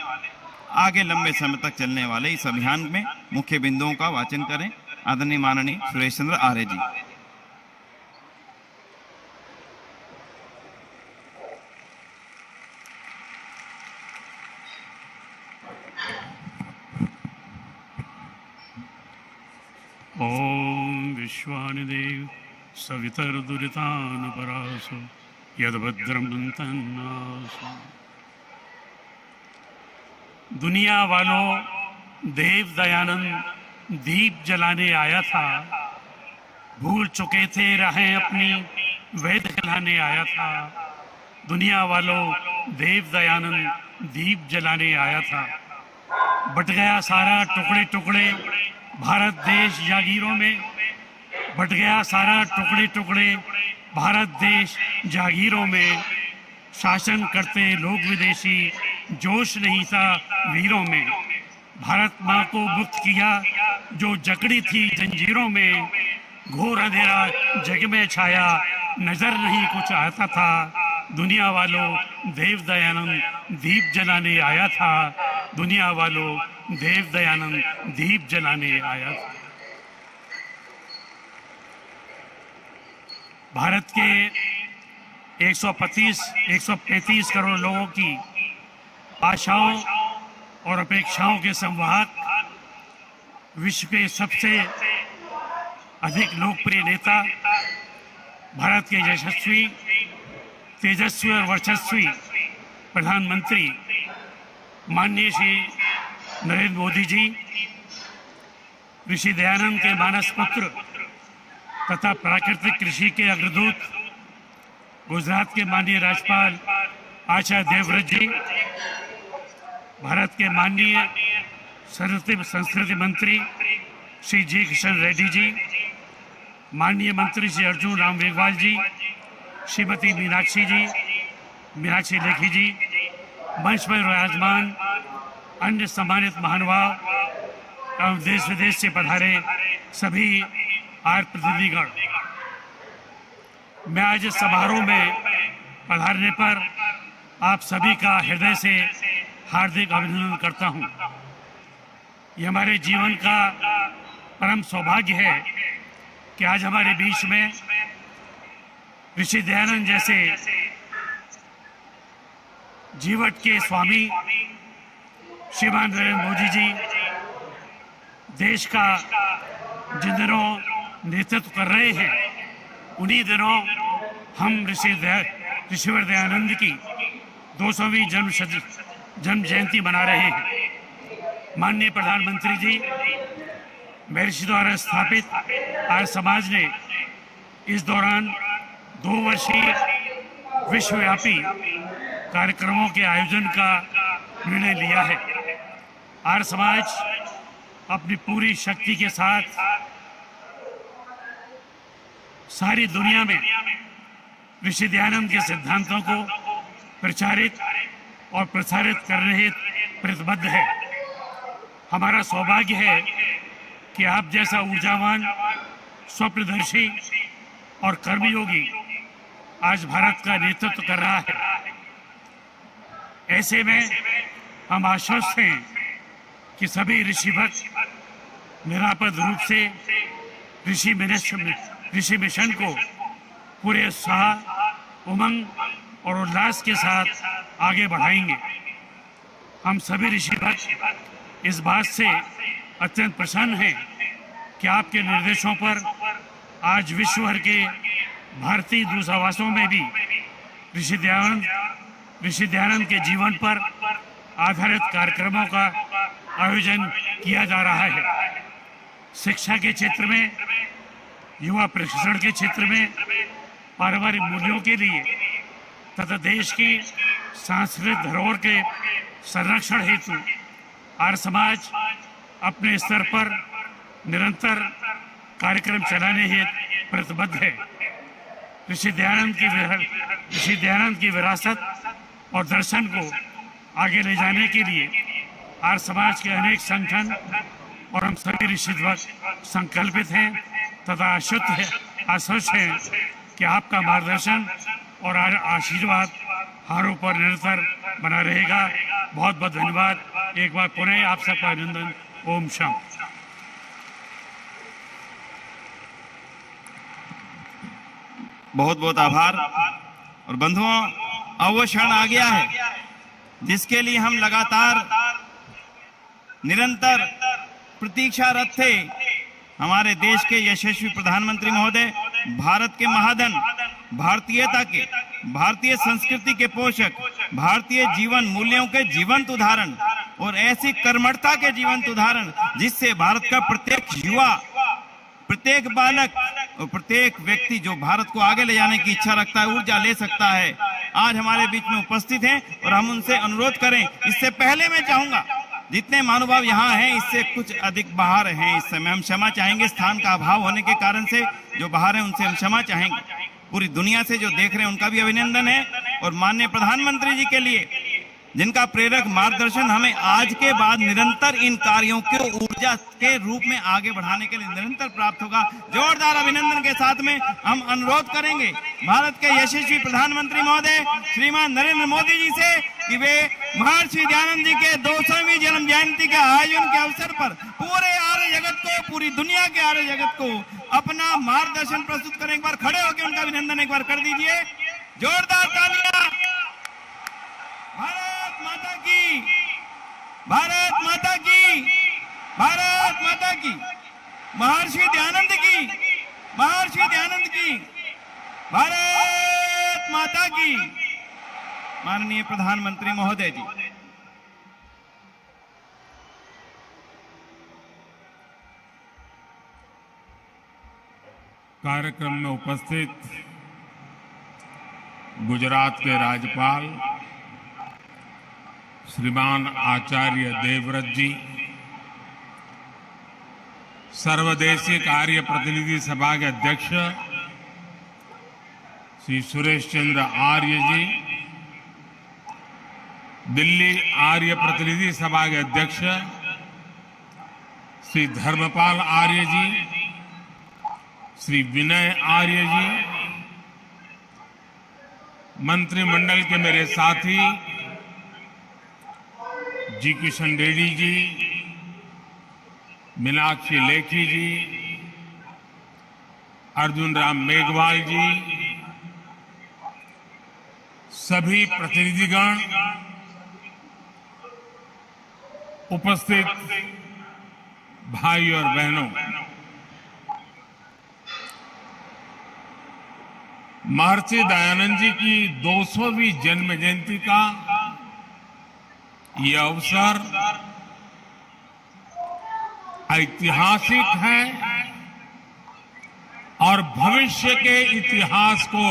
आगे लंबे समय तक चलने वाले इस अभियान में मुख्य बिंदुओं का वाचन करें। आदरणीय माननीय सुरेश चंद्र आर्य जी। ओम विश्वानिदेव सवितर्दुरितानुपरासो यद्भद्रं तन्नासु। दुनिया वालों, देव दयानंद दीप जलाने आया था, भूल चुके थे राहें अपनी, वेद जलाने आया था। दुनिया वालों, देव दयानंद दीप जलाने आया था। बट गया सारा टुकड़े टुकड़े भारत देश जागीरों में, बट गया सारा टुकड़े टुकड़े भारत देश जागीरों में शासन करते लोग विदेशी, जोश नहीं था वीरों में। भारत माँ को मुक्त किया जो जकड़ी थी जंजीरों में, घोर अंधेरा जग में छाया, नजर नहीं कुछ आता था। दुनिया वालों देव दयानंद दीप जलाने आया था, दुनिया वालों देव दयानंद दीप जलाने आया था। भारत के 135 करोड़ लोगों की आशाओं और अपेक्षाओं के संवाहक, विश्व के सबसे अधिक लोकप्रिय नेता, भारत के यशस्वी, तेजस्वी और वर्चस्वी प्रधानमंत्री माननीय श्री नरेंद्र मोदी जी, ऋषि दयानंद के मानस पुत्र तथा प्राकृतिक कृषि के अग्रदूत गुजरात के माननीय राज्यपाल आचार्य देवव्रत जी, भारत के माननीय संस्कृति मंत्री श्री जी किशन रेड्डी जी, माननीय मंत्री श्री अर्जुन राम मेघवाल जी, श्रीमती मीनाक्षी लेखी जी, मंच पर विराजमान अन्य सम्मानित महानुभाव एवं देश विदेश से पधारे सभी आर्य प्रतिनिधिगण, मैं आज इस समारोह में पधारने पर आप सभी का हृदय से हार्दिक अभिनंदन करता हूं। ये हमारे जीवन का परम सौभाग्य है कि आज हमारे बीच में ऋषि दयानंद जैसे जीवट के स्वामी श्रीमान नरेंद्र मोदी जी देश का जिन दिनों नेतृत्व कर रहे हैं, उन्हीं दिनों हम ऋषिवर दयानंद की 200वीं जन्म जयंती मना रहे हैं। माननीय प्रधानमंत्री जी, महर्षि द्वारा स्थापित आर्य समाज ने इस दौरान 2 वर्षीय विश्वव्यापी कार्यक्रमों के आयोजन का निर्णय लिया है। आर्य समाज अपनी पूरी शक्ति के साथ सारी दुनिया में ऋषि दयानंद के सिद्धांतों को प्रचारित और प्रसारित करने हेतु प्रतिबद्ध है। हमारा सौभाग्य है कि आप जैसा ऊर्जावान, स्वप्नदर्शी और कर्मयोगी आज भारत का नेतृत्व कर रहा है। ऐसे में हम आश्वस्त हैं कि सभी ऋषि भक्त निरापद रूप से ऋषि मिशन को पूरे उत्साह, उमंग और उल्लास के साथ आगे बढ़ाएंगे। हम सभी ऋषि भक्त इस बात से अत्यंत प्रसन्न हैं कि आपके निर्देशों पर आज विश्व भर के भारतीय दूतावासों में भी ऋषि दयानंद के जीवन पर आधारित कार्यक्रमों का आयोजन किया जा रहा है। शिक्षा के क्षेत्र में, युवा प्रशिक्षण के क्षेत्र में, पारिवारिक मूल्यों के लिए तथा देश की सांस्कृतिक धरोहर के संरक्षण हेतु आर्य समाज अपने स्तर पर निरंतर कार्यक्रम चलाने हेतु प्रतिबद्ध है। ऋषि दयानंद की विरासत और दर्शन को आगे ले जाने के लिए आर्य समाज के अनेक संगठन और हम सभी ऋषि भक्त संकल्पित हैं तथा आश्वस्त हैं कि आपका मार्गदर्शन और आशीर्वाद हमारे ऊपर निरंतर बना रहेगा। बहुत बहुत धन्यवाद। एक बार पुनः आप सबका अभिनंदन। ओम शांति। बहुत बहुत आभार। और बंधुओं, अब वो क्षण आ गया है जिसके लिए हम लगातार निरंतर प्रतीक्षारत थे। हमारे देश के यशस्वी प्रधानमंत्री महोदय, भारत के महाधन, भारतीयता के, भारतीय संस्कृति के पोषक, भारतीय जीवन मूल्यों के जीवंत उदाहरण और ऐसी कर्मठता के जीवंत उदाहरण जिससे भारत का प्रत्येक युवा, प्रत्येक बालक और प्रत्येक व्यक्ति जो भारत को आगे ले जाने की इच्छा रखता है, ऊर्जा ले सकता है, आज हमारे बीच में उपस्थित हैं और हम उनसे अनुरोध करें। इससे पहले मैं चाहूंगा, जितने महानुभाव यहाँ हैं इससे कुछ अधिक बाहर हैं, इस समय हम क्षमा चाहेंगे स्थान का अभाव होने के कारण से। जो बाहर हैं उनसे हम क्षमा चाहेंगे। पूरी दुनिया से जो देख रहे हैं उनका भी अभिनंदन है। और माननीय प्रधानमंत्री जी के लिए, जिनका प्रेरक मार्गदर्शन हमें आज के बाद निरंतर इन कार्यों को ऊर्जा के रूप में आगे बढ़ाने के लिए निरंतर प्राप्त होगा। जोरदार अभिनंदन के साथ में हम अनुरोध करेंगे भारत के यशस्वी प्रधानमंत्री महोदय श्रीमान नरेंद्र मोदी जी से कि वे महर्षि दयानंद जी के 200वीं जन्म जयंती के आयोजन के अवसर पर पूरे आर्य जगत को, पूरी दुनिया के आर्य जगत को अपना मार्गदर्शन प्रस्तुत करें। एक बार खड़े होकर उनका अभिनंदन एक बार कर दीजिए। जोरदार तालियां। भारत माता की, भारत माता की, भारत माता की, महर्षि दयानंद की, महर्षि दयानंद की, भारत माता की। माननीय प्रधानमंत्री महोदय जी, कार्यक्रम में उपस्थित गुजरात के राज्यपाल श्रीमान आचार्य देवव्रत जी, सर्वदेशीय कार्य प्रतिनिधि सभा के अध्यक्ष श्री सुरेश चंद्र आर्य जी, दिल्ली आर्य प्रतिनिधि सभा के अध्यक्ष श्री धर्मपाल आर्य जी, श्री विनय आर्य जी, मंत्रिमंडल के मेरे साथी जी किशन रेड्डी जी, मीनाक्षी लेखी जी, अर्जुन राम मेघवाल जी, सभी प्रतिनिधिगण, उपस्थित भाई और बहनों, महर्षि दयानंद जी की 200वीं जन्म जयंती का ये अवसर ऐतिहासिक है और भविष्य के इतिहास को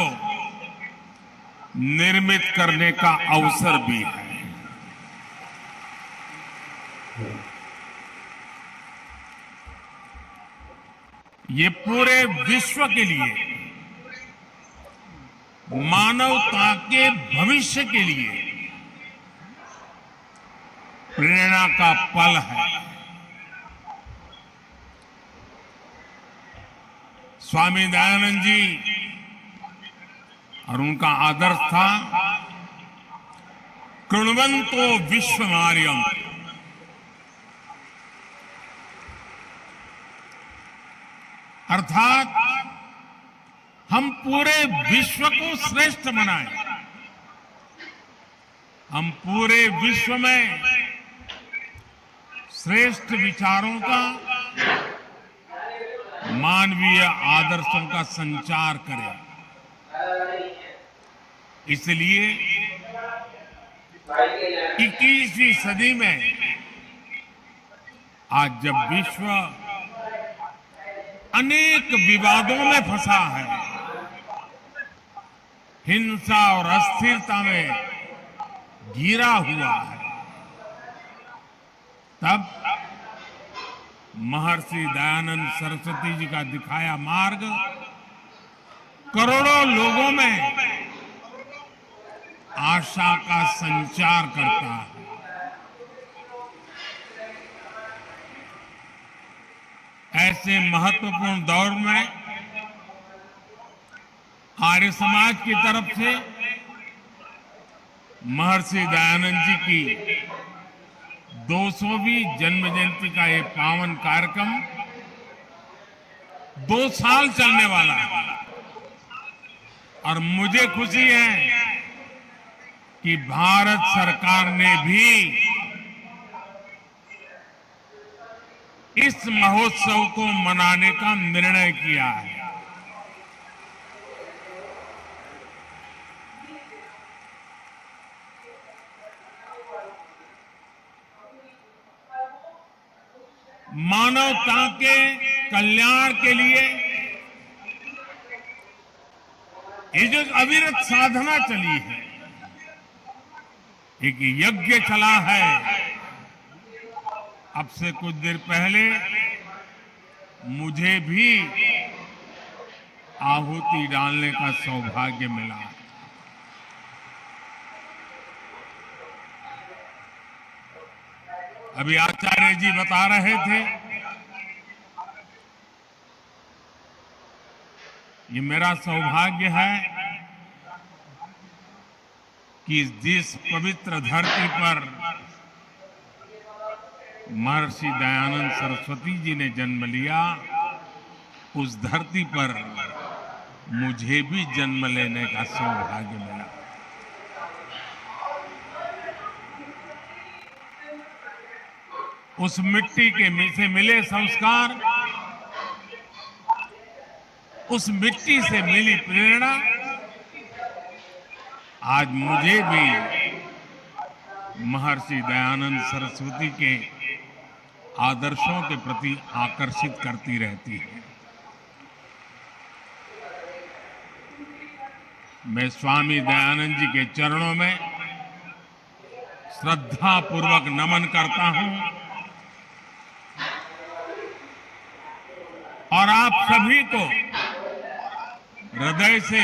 निर्मित करने का अवसर भी है। ये पूरे विश्व के लिए, मानवता के भविष्य के लिए प्रेरणा का पल है। स्वामी दयानंद जी और उनका आदर्श था कृण्वन्तो विश्वमार्यम, अर्थात हम पूरे विश्व को श्रेष्ठ बनाएं, हम पूरे विश्व में श्रेष्ठ विचारों का, मानवीय आदर्शों का संचार करें। इसलिए 21वीं सदी में आज जब विश्व अनेक विवादों में फंसा है, हिंसा और अस्थिरता में घिरा हुआ है, तब महर्षि दयानंद सरस्वती जी का दिखाया मार्ग करोड़ों लोगों में आशा का संचार करता है। ऐसे महत्वपूर्ण दौर में आर्य समाज की तरफ से महर्षि दयानंद जी की 200वीं जन्म जयंती का ये पावन कार्यक्रम 2 साल चलने वाला है और मुझे खुशी है कि भारत सरकार ने भी इस महोत्सव को मनाने का निर्णय किया है। मानवता के कल्याण के लिए ये जो अविरत साधना चली है, एक यज्ञ चला है। अब से कुछ देर पहले मुझे भी आहुति डालने का सौभाग्य मिला। अभी आचार्य जी बता रहे थे, ये मेरा सौभाग्य है कि जिस पवित्र धरती पर महर्षि दयानंद सरस्वती जी ने जन्म लिया, उस धरती पर मुझे भी जन्म लेने का सौभाग्य मिला। उस मिट्टी के से मिले संस्कार, उस मिट्टी से मिली प्रेरणा आज मुझे भी महर्षि दयानंद सरस्वती के आदर्शों के प्रति आकर्षित करती रहती है। मैं स्वामी दयानंद जी के चरणों में श्रद्धा पूर्वक नमन करता हूं और आप सभी को हृदय से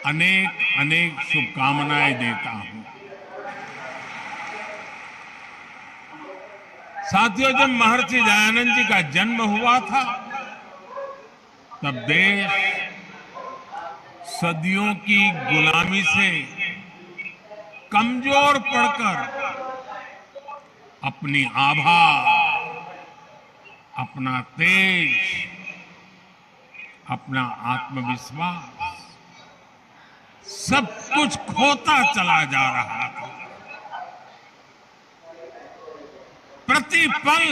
अनेक अनेक शुभकामनाएं देता हूं। साथियों, जब महर्षि दयानंद जी का जन्म हुआ था, तब देश सदियों की गुलामी से कमजोर पड़कर अपनी आभा, अपना तेज, अपना आत्मविश्वास सब कुछ खोता चला जा रहा था। प्रति पल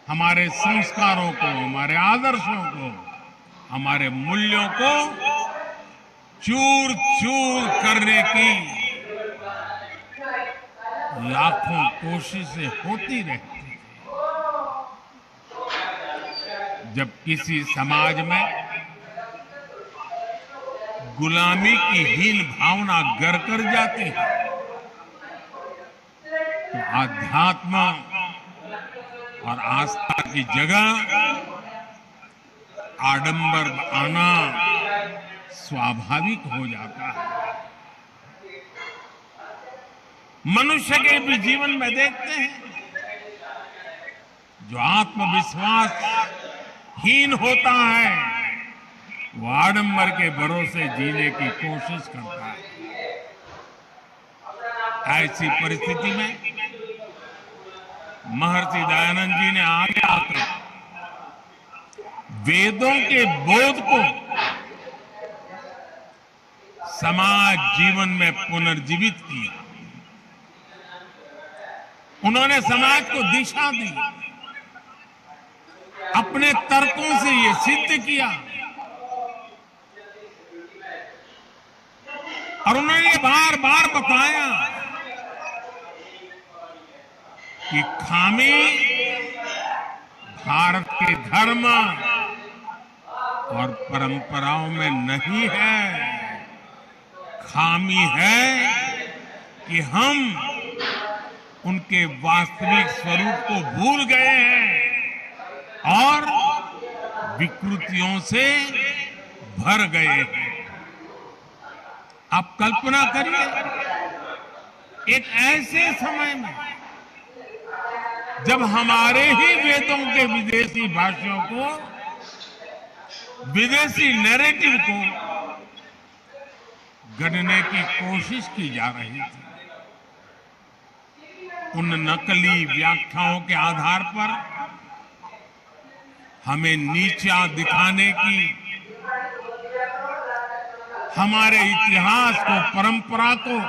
हमारे संस्कारों को, हमारे आदर्शों को, हमारे मूल्यों को चूर चूर करने की लाखों कोशिशें होती रहती हैं। जब किसी समाज में गुलामी की हीन भावना घर कर जाती है, तो आध्यात्म और आस्था की जगह आडंबर आना स्वाभाविक हो जाता है। मनुष्य के भी जीवन में देखते हैं, जो आत्मविश्वास हीन होता है, वो आडंबर के भरोसे जीने की कोशिश करता है। ऐसी परिस्थिति में महर्षि दयानंद जी ने आगे आकर वेदों के बोध को समाज जीवन में पुनर्जीवित किया। उन्होंने समाज को दिशा दी, अपने तर्कों से ये सिद्ध किया और उन्होंने बार बार बताया कि खामी भारत के धर्म और परंपराओं में नहीं है, खामी है कि हम उनके वास्तविक स्वरूप को भूल गए हैं और विकृतियों से भर गए हैं। आप कल्पना करिए, एक ऐसे समय में जब हमारे ही वेदों के विदेशी भाषाओं को, विदेशी नैरेटिव को गढ़ने की कोशिश की जा रही थी, उन नकली व्याख्याओं के आधार पर हमें नीचा दिखाने की, हमारे इतिहास को, परंपरा को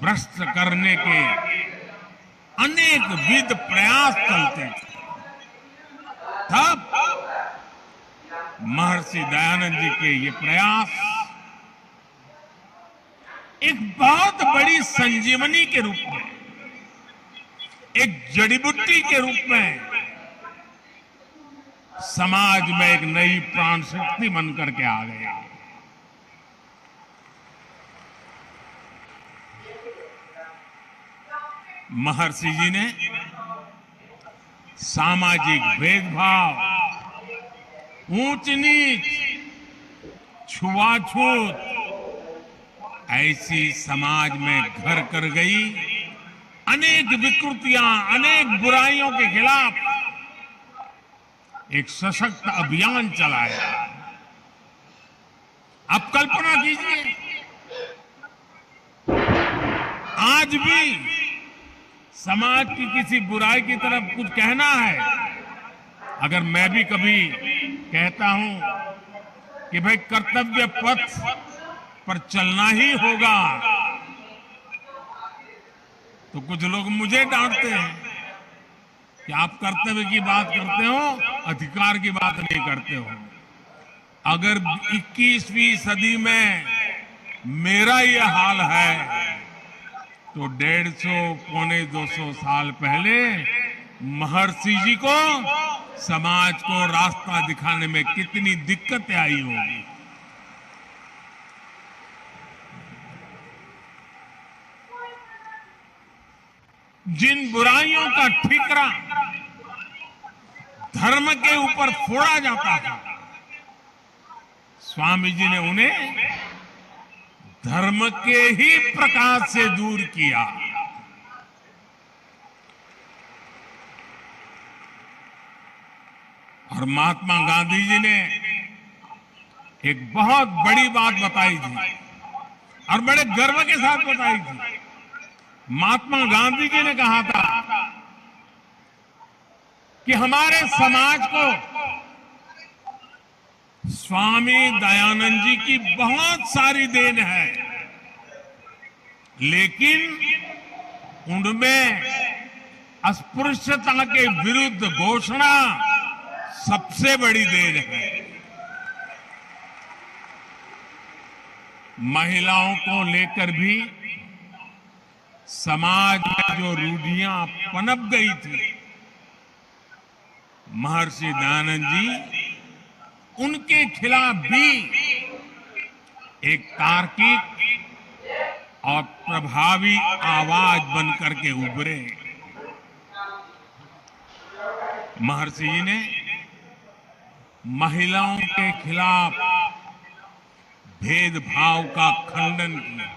भ्रष्ट करने के अनेक विध प्रयास चलते थे। तब महर्षि दयानंद जी के ये प्रयास एक बहुत बड़ी संजीवनी के रूप में, एक जड़ी बूटी के रूप में समाज में एक नई प्राण शक्ति बन करके आ गए। महर्षि जी ने सामाजिक भेदभाव, ऊंच नीच, छुआछूत ऐसी समाज में घर कर गई। अनेक विकृतियां, अनेक बुराइयों के खिलाफ एक सशक्त अभियान चलाया। अब कल्पना कीजिए, आज भी समाज की किसी बुराई की तरफ कुछ कहना है, अगर मैं भी कभी कहता हूं कि भाई कर्तव्य पथ पर चलना ही होगा, तो कुछ लोग मुझे डांटते हैं कि आप कर्तव्य की बात करते हो, अधिकार की बात नहीं करते हो। अगर 21वीं सदी में मेरा ये हाल है, तो 150 पौने 200 साल पहले महर्षि जी को समाज को रास्ता दिखाने में कितनी दिक्कतें आई होगी। जिन बुराइयों का ठिकरा धर्म के ऊपर फोड़ा जाता था, स्वामी जी ने उन्हें धर्म के ही प्रकाश से दूर किया। और महात्मा गांधी जी ने एक बहुत बड़ी बात बताई थी और बड़े गर्व के साथ बताई थी। महात्मा गांधी जी ने कहा था कि हमारे समाज को स्वामी दयानंद जी की बहुत सारी देन है, लेकिन उनमें अस्पृश्यता के विरुद्ध घोषणा सबसे बड़ी देन है। महिलाओं को लेकर भी समाज में जो रूढ़ियां पनप गई थी, महर्षि दयानंद जी उनके खिलाफ भी एक तार्किक और प्रभावी आवाज बनकर के उभरे। महर्षि जी ने महिलाओं के खिलाफ भेदभाव का खंडन किया,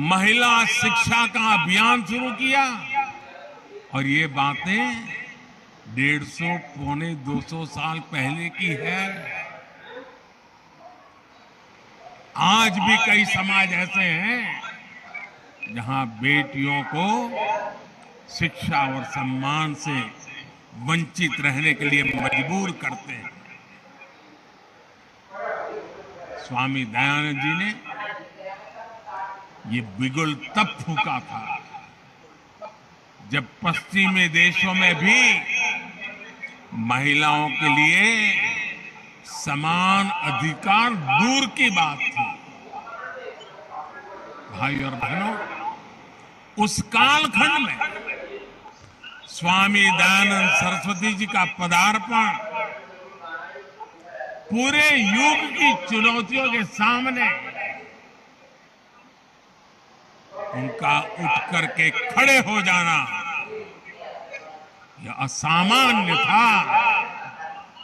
महिला शिक्षा का अभियान शुरू किया, और ये बातें 150 पौने 200 साल पहले की है। आज भी कई समाज ऐसे हैं जहां बेटियों को शिक्षा और सम्मान से वंचित रहने के लिए मजबूर करते हैं। स्वामी दयानंद जी ने ये बिगुल तब फूंका था जब पश्चिमी देशों में भी महिलाओं के लिए समान अधिकार दूर की बात थी। भाई और बहनों, उस कालखंड में स्वामी दयानंद सरस्वती जी का पदार्पण पूरे युग की चुनौतियों के सामने उनका उठ करके खड़े हो जाना यह असामान्य था।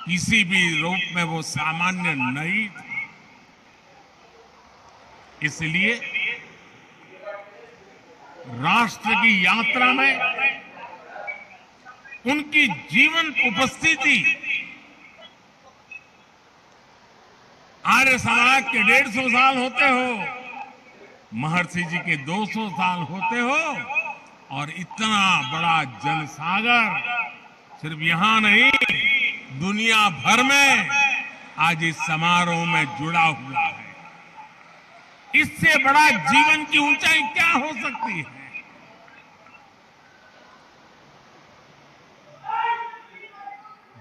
किसी भी रूप में वो सामान्य नहीं था। इसलिए राष्ट्र की यात्रा में उनकी जीवन उपस्थिति आर्य समाज के 150 साल होते हो, महर्षि जी के 200 साल होते हो, और इतना बड़ा जनसागर सिर्फ यहां नहीं, दुनिया भर में आज इस समारोह में जुड़ा हुआ है। इससे बड़ा जीवन की ऊंचाई क्या हो सकती है?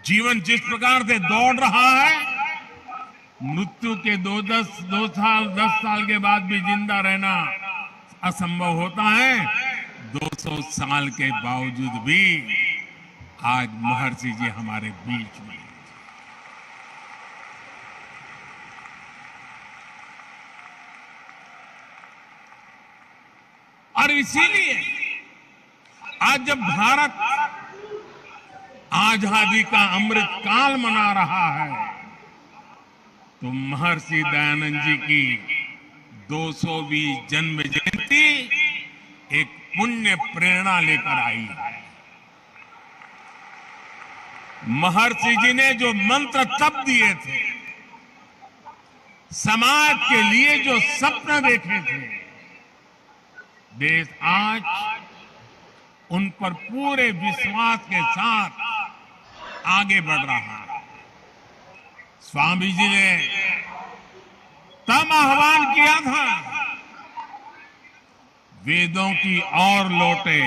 जीवन जिस प्रकार से दौड़ रहा है, मृत्यु के 10 साल के बाद भी जिंदा रहना असंभव होता है। 200 साल के बावजूद भी आज महर्षि जी हमारे बीच में। और इसीलिए आज जब भारत आजादी का अमृत काल मना रहा है, तो महर्षि दयानंद जी की 200वीं जन्म जयंती एक पुण्य प्रेरणा लेकर आई है। महर्षि जी ने जो मंत्र तप दिए थे, समाज के लिए जो सपने देखे थे, देश आज उन पर पूरे विश्वास के साथ आगे बढ़ रहा है। स्वामी जी ने तब आह्वान किया था, वेदों की ओर लौटे।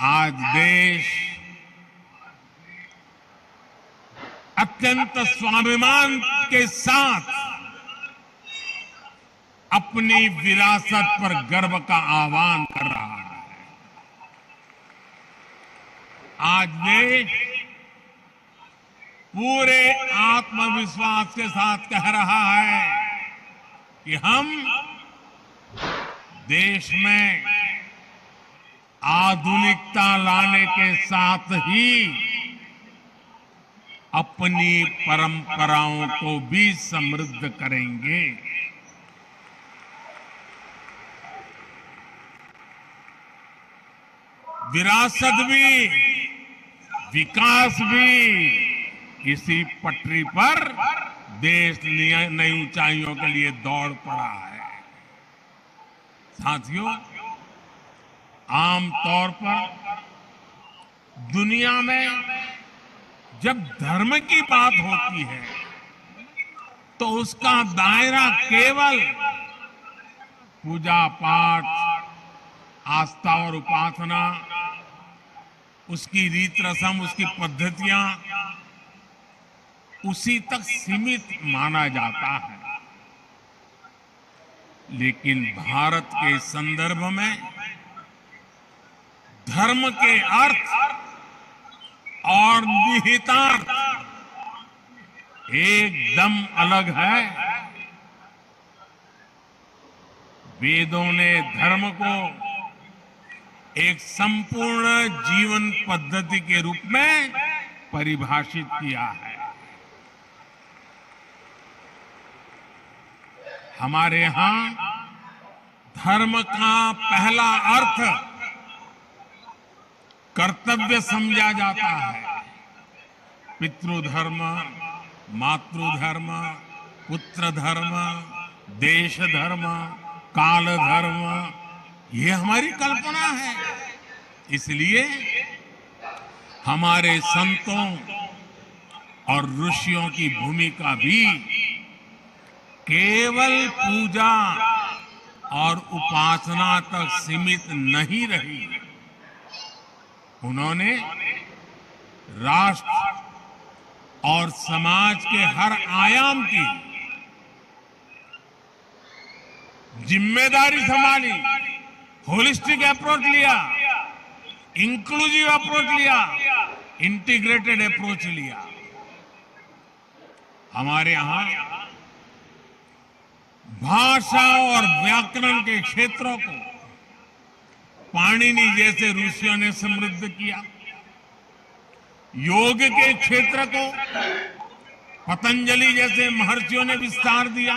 आज देश अत्यंत स्वाभिमान के साथ अपनी विरासत पर गर्व का आह्वान कर रहा है। आज देश पूरे आत्मविश्वास के साथ कह रहा है कि हम देश में आधुनिकता लाने के साथ ही अपनी परंपराओं को भी समृद्ध करेंगे। विरासत भी, विकास भी, इसी पटरी पर देश नई ऊंचाइयों के लिए दौड़ पड़ा है। साथियों, आमतौर पर दुनिया में जब धर्म की बात होती है तो उसका दायरा केवल पूजा पाठ, आस्था और उपासना, उसकी रीत रस्म, उसकी पद्धतियां, उसी तक सीमित माना जाता है। लेकिन भारत के संदर्भ में धर्म के अर्थ और निहितार्थ एकदम अलग है। वेदों ने धर्म को एक संपूर्ण जीवन पद्धति के रूप में परिभाषित किया है। हमारे यहां धर्म का पहला अर्थ कर्तव्य समझा जाता है। पितृधर्म, मातृधर्म, पुत्र धर्म, देश धर्म, काल धर्म, ये हमारी कल्पना है। इसलिए हमारे संतों और ऋषियों की भूमिका भी केवल पूजा और उपासना तक सीमित नहीं रही। उन्होंने राष्ट्र और समाज के हर आयाम की जिम्मेदारी संभाली, होलिस्टिक अप्रोच लिया, इंक्लूसिव अप्रोच लिया, इंटीग्रेटेड अप्रोच लिया। हमारे यहां भाषा और व्याकरण के क्षेत्रों को पाणिनि जैसे ऋषियों ने समृद्ध किया। योग के क्षेत्र को पतंजलि जैसे महर्षियों ने विस्तार दिया।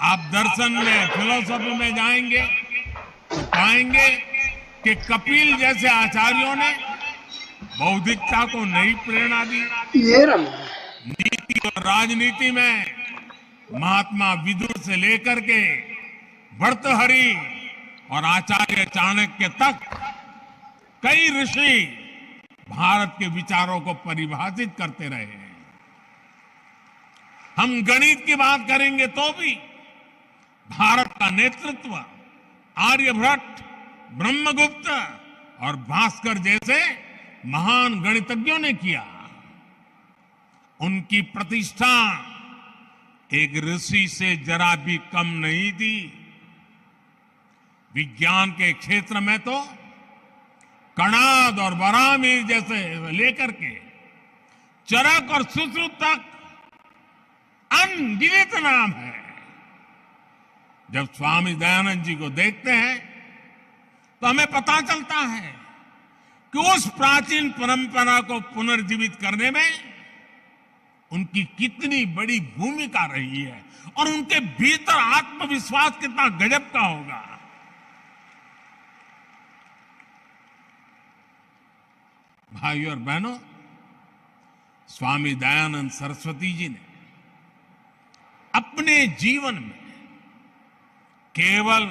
आप दर्शन में, फिलॉसफी में जाएंगे तो पाएंगे कि कपिल जैसे आचार्यों ने बौद्धिकता को नई प्रेरणा दी। नीति और राजनीति में महात्मा विदुर से लेकर के भर्तृहरि और आचार्य चाणक्य तक कई ऋषि भारत के विचारों को परिभाषित करते रहे हैं। हम गणित की बात करेंगे तो भी भारत का नेतृत्व आर्यभट्ट, ब्रह्मगुप्त और भास्कर जैसे महान गणितज्ञों ने किया। उनकी प्रतिष्ठा एक ऋषि से जरा भी कम नहीं थी। विज्ञान के क्षेत्र में तो कणाद और बरामीर जैसे लेकर के चरक और सुश्रुत तक अनगिनत नाम है। जब स्वामी दयानंद जी को देखते हैं तो हमें पता चलता है कि उस प्राचीन परंपरा को पुनर्जीवित करने में उनकी कितनी बड़ी भूमिका रही है और उनके भीतर आत्मविश्वास कितना गजब का होगा। भाइयों और बहनों, स्वामी दयानंद सरस्वती जी ने अपने जीवन में केवल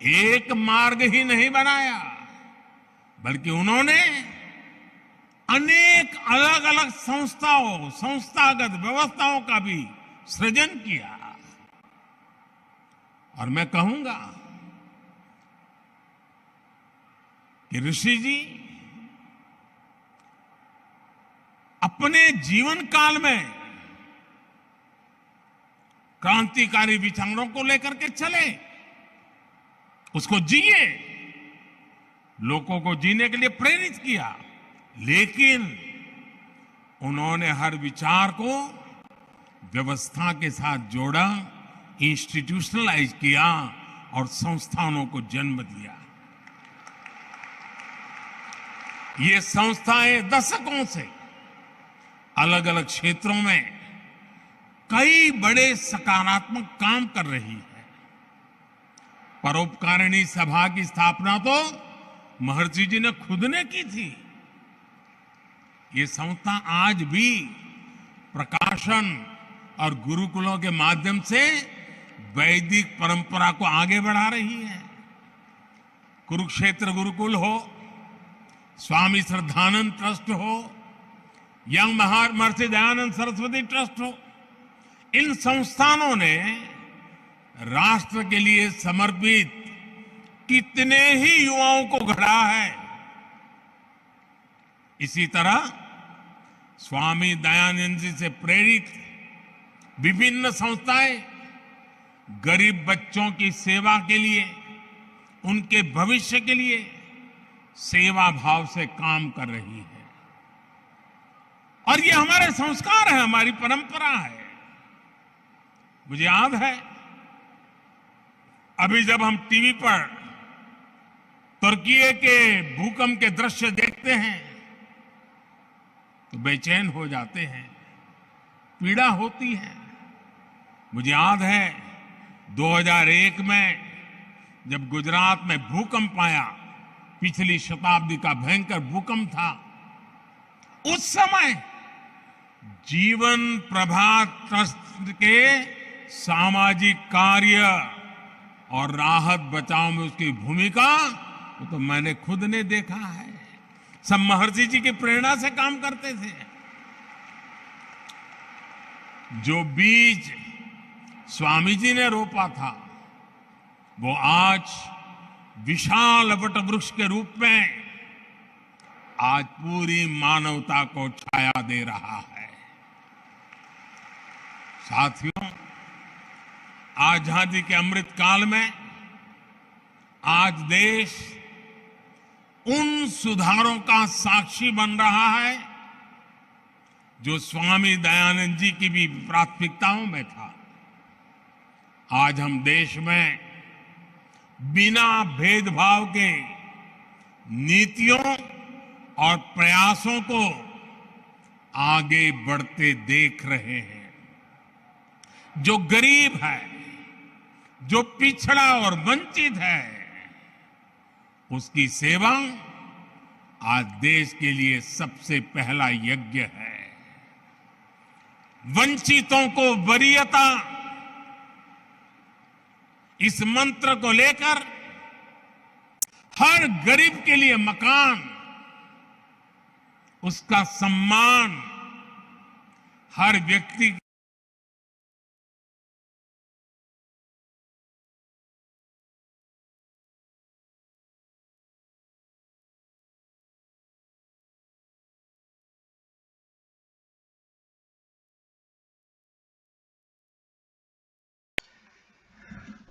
एक मार्ग ही नहीं बनाया, बल्कि उन्होंने अनेक अलग अलग संस्थागत व्यवस्थाओं का भी सृजन किया। और मैं कहूंगा कि ऋषि जी अपने जीवन काल में क्रांतिकारी विचारों को लेकर के चले, उसको जिए, लोगों को जीने के लिए प्रेरित किया, लेकिन उन्होंने हर विचार को व्यवस्था के साथ जोड़ा, इंस्टीट्यूशनलाइज किया और संस्थानों को जन्म दिया। ये संस्थाएं दशकों से अलग अलग क्षेत्रों में कई बड़े सकारात्मक काम कर रही है। परोपकारिणी सभा की स्थापना तो महर्षि जी ने खुद ने की थी। ये संस्था आज भी प्रकाशन और गुरुकुलों के माध्यम से वैदिक परंपरा को आगे बढ़ा रही है। कुरुक्षेत्र गुरुकुल हो, स्वामी श्रद्धानंद ट्रस्ट हो, यंग महर्षि दयानंद सरस्वती ट्रस्ट हो, इन संस्थानों ने राष्ट्र के लिए समर्पित कितने ही युवाओं को गढ़ा है। इसी तरह स्वामी दयानंद जी से प्रेरित विभिन्न संस्थाएं गरीब बच्चों की सेवा के लिए, उनके भविष्य के लिए सेवा भाव से काम कर रही है। और ये हमारे संस्कार है, हमारी परंपरा है। मुझे याद है, अभी जब हम टीवी पर तुर्की के भूकंप के दृश्य देखते हैं तो बेचैन हो जाते हैं, पीड़ा होती है। मुझे याद है 2001 में जब गुजरात में भूकंप आया, पिछली शताब्दी का भयंकर भूकंप था, उस समय जीवन प्रभा ट्रस्ट के सामाजिक कार्य और राहत बचाव में उसकी भूमिका वो तो मैंने खुद ने देखा है। सब महर्षि जी की प्रेरणा से काम करते थे। जो बीज स्वामी जी ने रोपा था वो आज विशाल वट वृक्ष के रूप में आज पूरी मानवता को छाया दे रहा है। साथियों, आजादी के अमृत काल में आज देश उन सुधारों का साक्षी बन रहा है जो स्वामी दयानंद जी की भी प्राथमिकताओं में था। आज हम देश में बिना भेदभाव के नीतियों और प्रयासों को आगे बढ़ते देख रहे हैं। जो गरीब है, जो पिछड़ा और वंचित है, उसकी सेवा आज देश के लिए सबसे पहला यज्ञ है। वंचितों को वरीयता, इस मंत्र को लेकर हर गरीब के लिए मकान, उसका सम्मान, हर व्यक्ति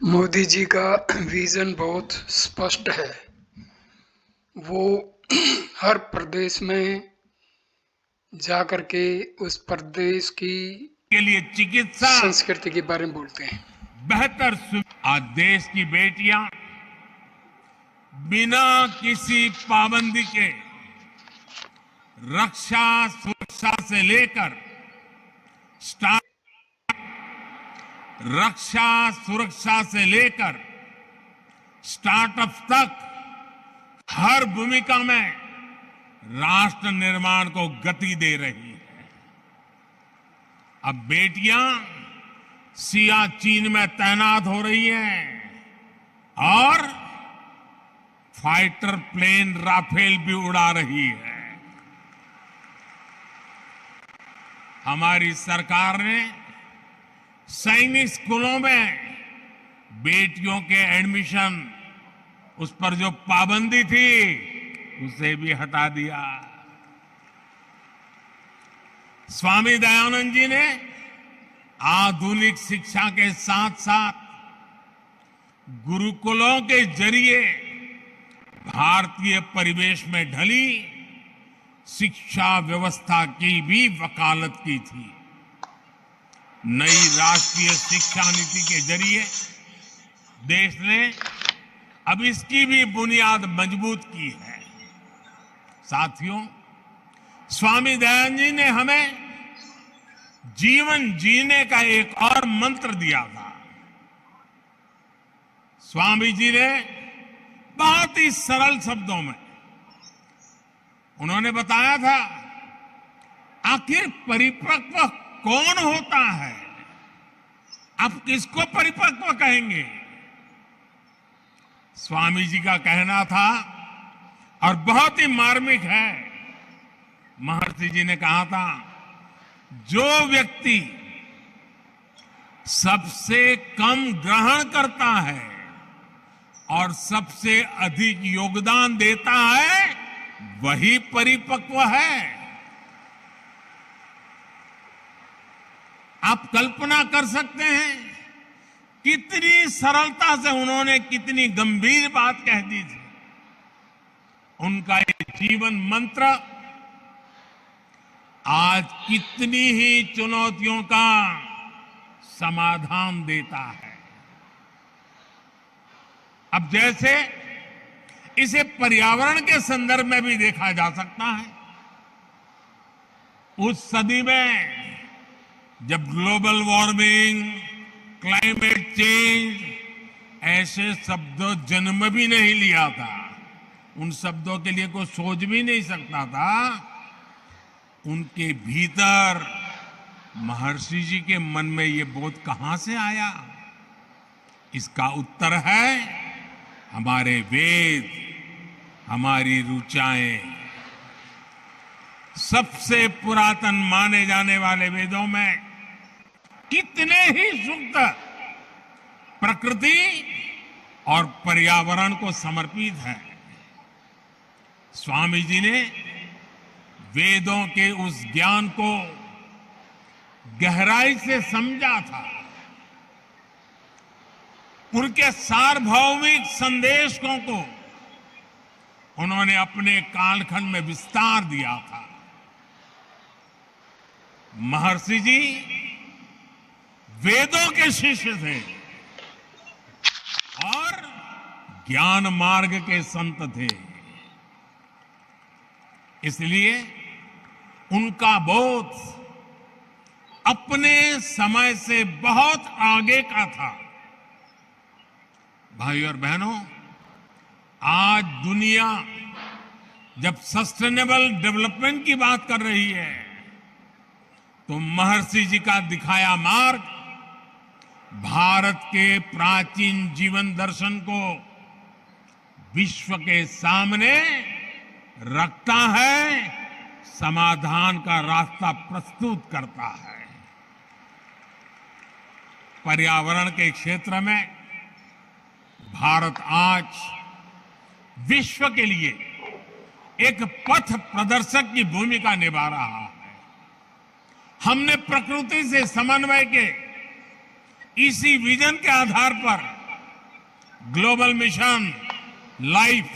मोदी जी का विजन बहुत स्पष्ट है। वो हर प्रदेश में जाकर के उस प्रदेश की के लिए चिकित्सा संस्कृति के बारे में बोलते हैं। बेहतर आज देश की बेटियां बिना किसी पाबंदी के रक्षा सुरक्षा से लेकर स्टार्टअप तक हर भूमिका में राष्ट्र निर्माण को गति दे रही है। अब बेटियां सियाचिन में तैनात हो रही हैं और फाइटर प्लेन राफेल भी उड़ा रही है। हमारी सरकार ने सैनिक स्कूलों में बेटियों के एडमिशन, उस पर जो पाबंदी थी उसे भी हटा दिया। स्वामी दयानंद जी ने आधुनिक शिक्षा के साथ साथ गुरुकुलों के जरिए भारतीय परिवेश में ढली शिक्षा व्यवस्था की भी वकालत की थी। नई राष्ट्रीय शिक्षा नीति के जरिए देश ने अब इसकी भी बुनियाद मजबूत की है। साथियों, स्वामी दयानंद जी ने हमें जीवन जीने का एक और मंत्र दिया था। स्वामी जी ने बहुत ही सरल शब्दों में उन्होंने बताया था, आखिर परिपक्व कौन होता है? आप किसको परिपक्व कहेंगे? स्वामी जी का कहना था और बहुत ही मार्मिक है। महर्षि जी ने कहा था, जो व्यक्ति सबसे कम ग्रहण करता है और सबसे अधिक योगदान देता है, वही परिपक्व है। आप कल्पना कर सकते हैं कितनी सरलता से उन्होंने कितनी गंभीर बात कह दी थी। उनका ये जीवन मंत्र आज कितनी ही चुनौतियों का समाधान देता है। अब जैसे इसे पर्यावरण के संदर्भ में भी देखा जा सकता है। उस सदी में जब ग्लोबल वार्मिंग, क्लाइमेट चेंज ऐसे शब्द जन्म भी नहीं लिया था, उन शब्दों के लिए कोई सोच भी नहीं सकता था, उनके भीतर महर्षि जी के मन में ये बोध कहां से आया? इसका उत्तर है हमारे वेद, हमारी ऋचाएं। सबसे पुरातन माने जाने वाले वेदों में कितने ही सूक्त प्रकृति और पर्यावरण को समर्पित है। स्वामी जी ने वेदों के उस ज्ञान को गहराई से समझा था। उनके सार्वभौमिक संदेशों को उन्होंने अपने कालखंड में विस्तार दिया था। महर्षि जी वेदों के शिष्य थे और ज्ञान मार्ग के संत थे। इसलिए उनका बोध अपने समय से बहुत आगे का था। भाई और बहनों, आज दुनिया जब सस्टेनेबल डेवलपमेंट की बात कर रही है, तो महर्षि जी का दिखाया मार्ग भारत के प्राचीन जीवन दर्शन को विश्व के सामने रखता है, समाधान का रास्ता प्रस्तुत करता है। पर्यावरण के क्षेत्र में भारत आज विश्व के लिए एक पथ प्रदर्शक की भूमिका निभा रहा है। हमने प्रकृति से समन्वय के इसी विजन के आधार पर global mission life,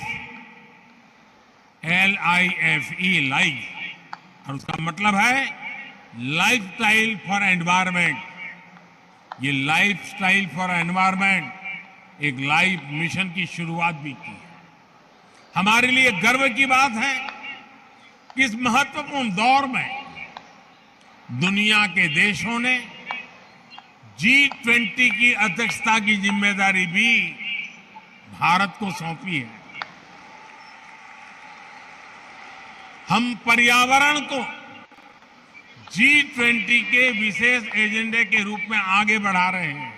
LIFE, life, और उसका मतलब है लाइफस्टाइल फॉर एनवायरमेंट। ये लाइफस्टाइल फॉर एनवायरमेंट एक लाइफ मिशन की शुरुआत भी की है। हमारे लिए गर्व की बात है कि इस महत्वपूर्ण दौर में दुनिया के देशों ने G20 की अध्यक्षता की जिम्मेदारी भी भारत को सौंपी है। हम पर्यावरण को G20 के विशेष एजेंडे के रूप में आगे बढ़ा रहे हैं।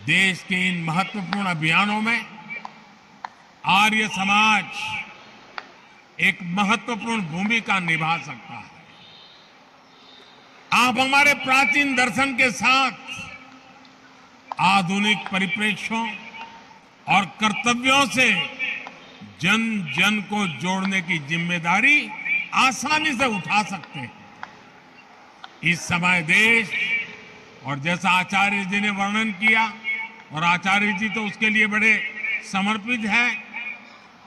देश के इन महत्वपूर्ण अभियानों में आर्य समाज एक महत्वपूर्ण भूमिका निभा सकता है। आप हमारे प्राचीन दर्शन के साथ आधुनिक परिप्रेक्ष्यों और कर्तव्यों से जन जन को जोड़ने की जिम्मेदारी आसानी से उठा सकते हैं। इस समय देश, और जैसा आचार्य जी ने वर्णन किया, और आचार्य जी तो उसके लिए बड़े समर्पित है,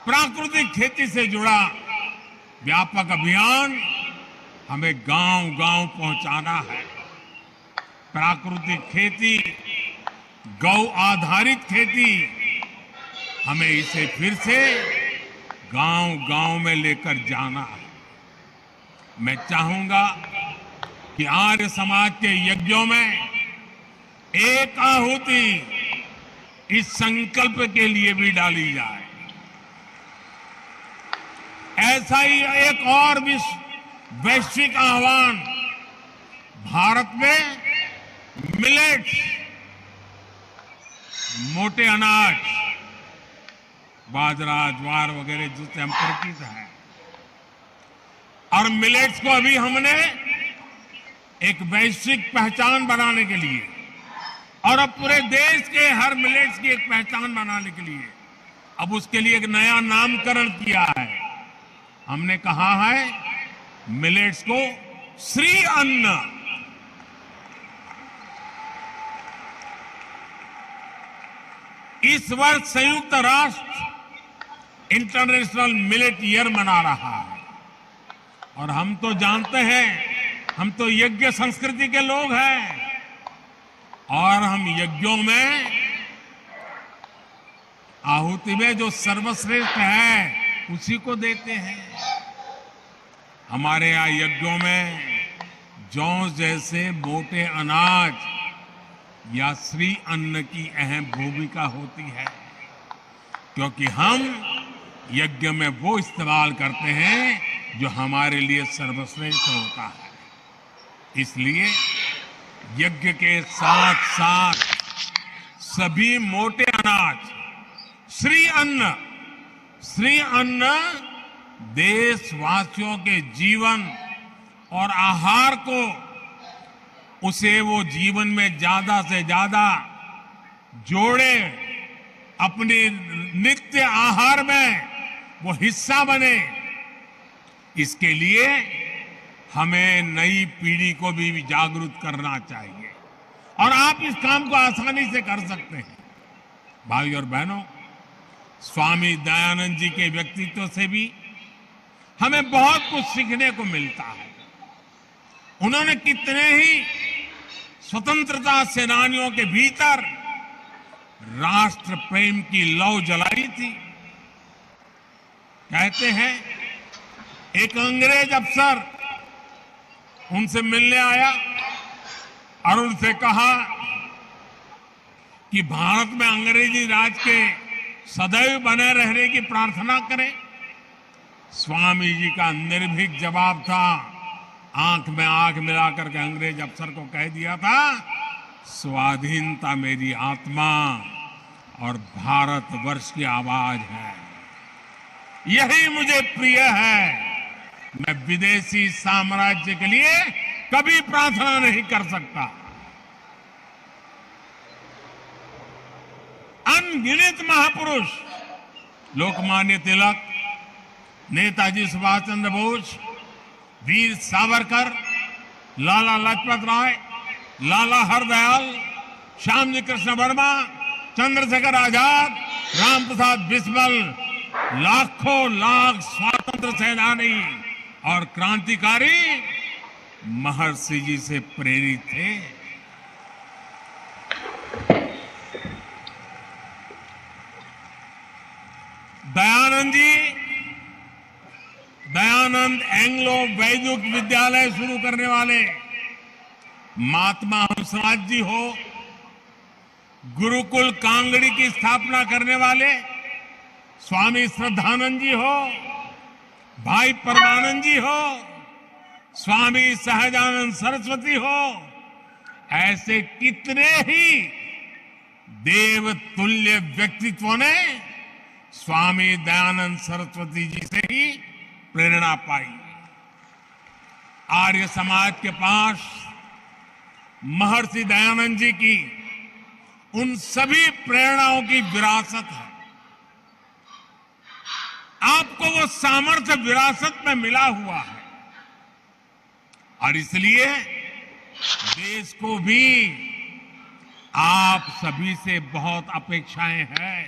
प्राकृतिक खेती से जुड़ा व्यापक अभियान हमें गांव-गांव पहुंचाना है। प्राकृतिक खेती, गौ आधारित खेती, हमें इसे फिर से गांव-गांव में लेकर जाना है। मैं चाहूंगा कि आर्य समाज के यज्ञों में एक आहुति इस संकल्प के लिए भी डाली जाए। ऐसा ही एक और वैश्विक आह्वान भारत में मिलेट्स, मोटे अनाज, बाजरा, ज्वार वगैरह जिससे हम परिचित हैं, और मिलेट्स को अभी हमने एक वैश्विक पहचान बनाने के लिए, और अब पूरे देश के हर मिलेट्स की एक पहचान बनाने के लिए अब उसके लिए एक नया नामकरण किया है। हमने कहा है मिलेट्स को श्री अन्न। इस वर्ष संयुक्त राष्ट्र इंटरनेशनल मिलेट ईयर मना रहा है, और हम तो जानते हैं, हम तो यज्ञ संस्कृति के लोग हैं, और हम यज्ञों में आहुति में जो सर्वश्रेष्ठ है उसी को देते हैं। हमारे यहाँ यज्ञों में जौ जैसे मोटे अनाज या श्री अन्न की अहम भूमिका होती है, क्योंकि हम यज्ञ में वो इस्तेमाल करते हैं जो हमारे लिए सर्वश्रेष्ठ होता है। इसलिए यज्ञ के साथ साथ सभी मोटे अनाज, श्री अन्न देशवासियों के जीवन और आहार को, उसे वो जीवन में ज्यादा से ज्यादा जोड़े, अपने नित्य आहार में वो हिस्सा बने। इसके लिए हमें नई पीढ़ी को भी जागरूक करना चाहिए, और आप इस काम को आसानी से कर सकते हैं। भाई और बहनों, स्वामी दयानंद जी के व्यक्तित्व से भी हमें बहुत कुछ सीखने को मिलता है। उन्होंने कितने ही स्वतंत्रता सेनानियों के भीतर राष्ट्र प्रेम की लौ जलाई थी। कहते हैं एक अंग्रेज अफसर उनसे मिलने आया और उनसे कहा कि भारत में अंग्रेजी राज के सदैव बने रहने की प्रार्थना करें। स्वामी जी का निर्भीक जवाब था, आंख में आंख मिलाकर के अंग्रेज अफसर को कह दिया था, स्वाधीनता मेरी आत्मा और भारतवर्ष की आवाज है, यही मुझे प्रिय है। मैं विदेशी साम्राज्य के लिए कभी प्रार्थना नहीं कर सकता। अनगिनत महापुरुष, लोकमान्य तिलक, नेताजी सुभाष चंद्र बोस, वीर सावरकर, लाला लाजपत राय, लाला हरदयाल, श्यामजी कृष्ण वर्मा, चंद्रशेखर आजाद, राम प्रसाद बिस्मिल, लाखों लाख स्वातंत्र सेनानी और क्रांतिकारी महर्षि जी से प्रेरित थे। दयानंद एंग्लो वैदिक विद्यालय शुरू करने वाले महात्मा हंसराज जी हो, गुरुकुल कांगड़ी की स्थापना करने वाले स्वामी श्रद्धानंद जी हो, भाई परमानंद जी हो, स्वामी सहजानंद सरस्वती हो, ऐसे कितने ही देवतुल्य व्यक्तित्वों ने स्वामी दयानंद सरस्वती जी से ही प्रेरणा पाई। आर्य समाज के पास महर्षि दयानंद जी की उन सभी प्रेरणाओं की विरासत है। आपको वो सामर्थ्य विरासत में मिला हुआ है और इसलिए देश को भी आप सभी से बहुत अपेक्षाएं हैं।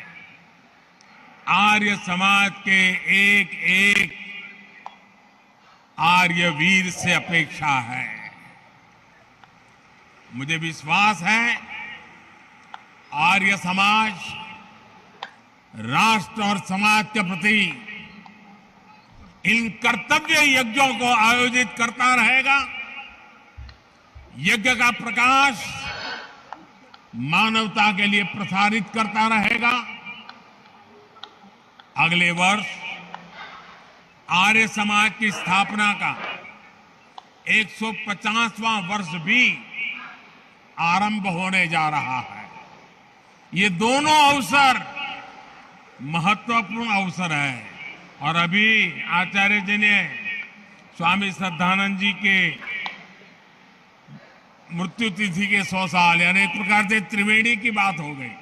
आर्य समाज के एक एक आर्य वीर से अपेक्षा है। मुझे विश्वास है आर्य समाज राष्ट्र और समाज के प्रति इन कर्तव्य यज्ञों को आयोजित करता रहेगा। यज्ञ का प्रकाश मानवता के लिए प्रसारित करता रहेगा। अगले वर्ष आर्य समाज की स्थापना का 150वां वर्ष भी आरंभ होने जा रहा है। ये दोनों अवसर महत्वपूर्ण अवसर है और अभी आचार्य जी ने स्वामी श्रद्धानंद जी के मृत्यु तिथि के 100 साल यानी एक प्रकार से त्रिवेणी की बात हो गई।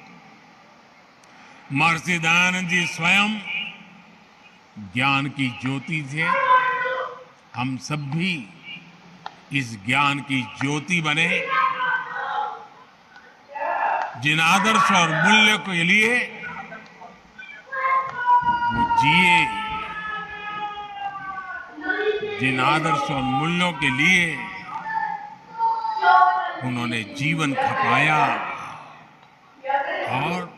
महर्षि दयानंद जी स्वयं ज्ञान की ज्योति थे। हम सब भी इस ज्ञान की ज्योति बने। जिन आदर्श और मूल्य के लिए वो जिए, जिन आदर्श और मूल्यों के लिए उन्होंने जीवन खपाया और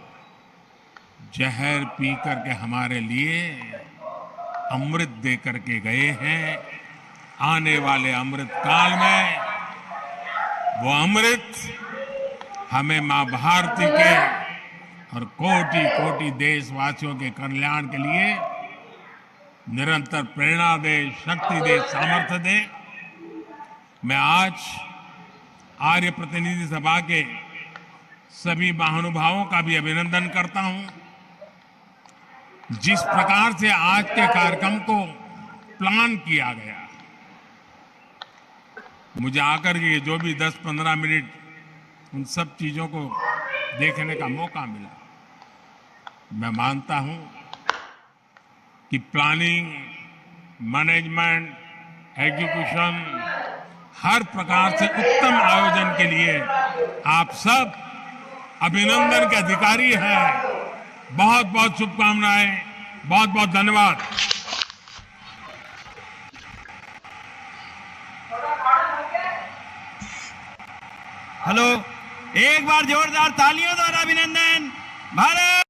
जहर पी करके हमारे लिए अमृत दे करके गए हैं। आने वाले अमृत काल में वो अमृत हमें मां भारती के और कोटि कोटि देशवासियों के कल्याण के लिए निरंतर प्रेरणा दे, शक्ति दे, सामर्थ्य दे। मैं आज आर्य प्रतिनिधि सभा के सभी महानुभावों का भी अभिनंदन करता हूं। जिस प्रकार से आज के कार्यक्रम को प्लान किया गया, मुझे आकर के जो भी 10-15 मिनट उन सब चीजों को देखने का मौका मिला, मैं मानता हूं कि प्लानिंग, मैनेजमेंट, एग्जीक्यूशन हर प्रकार से उत्तम आयोजन के लिए आप सब अभिनंदन के अधिकारी हैं। बहुत बहुत शुभकामनाएं, बहुत बहुत धन्यवाद। हेलो, एक बार जोरदार तालियों द्वारा अभिनंदन। भारत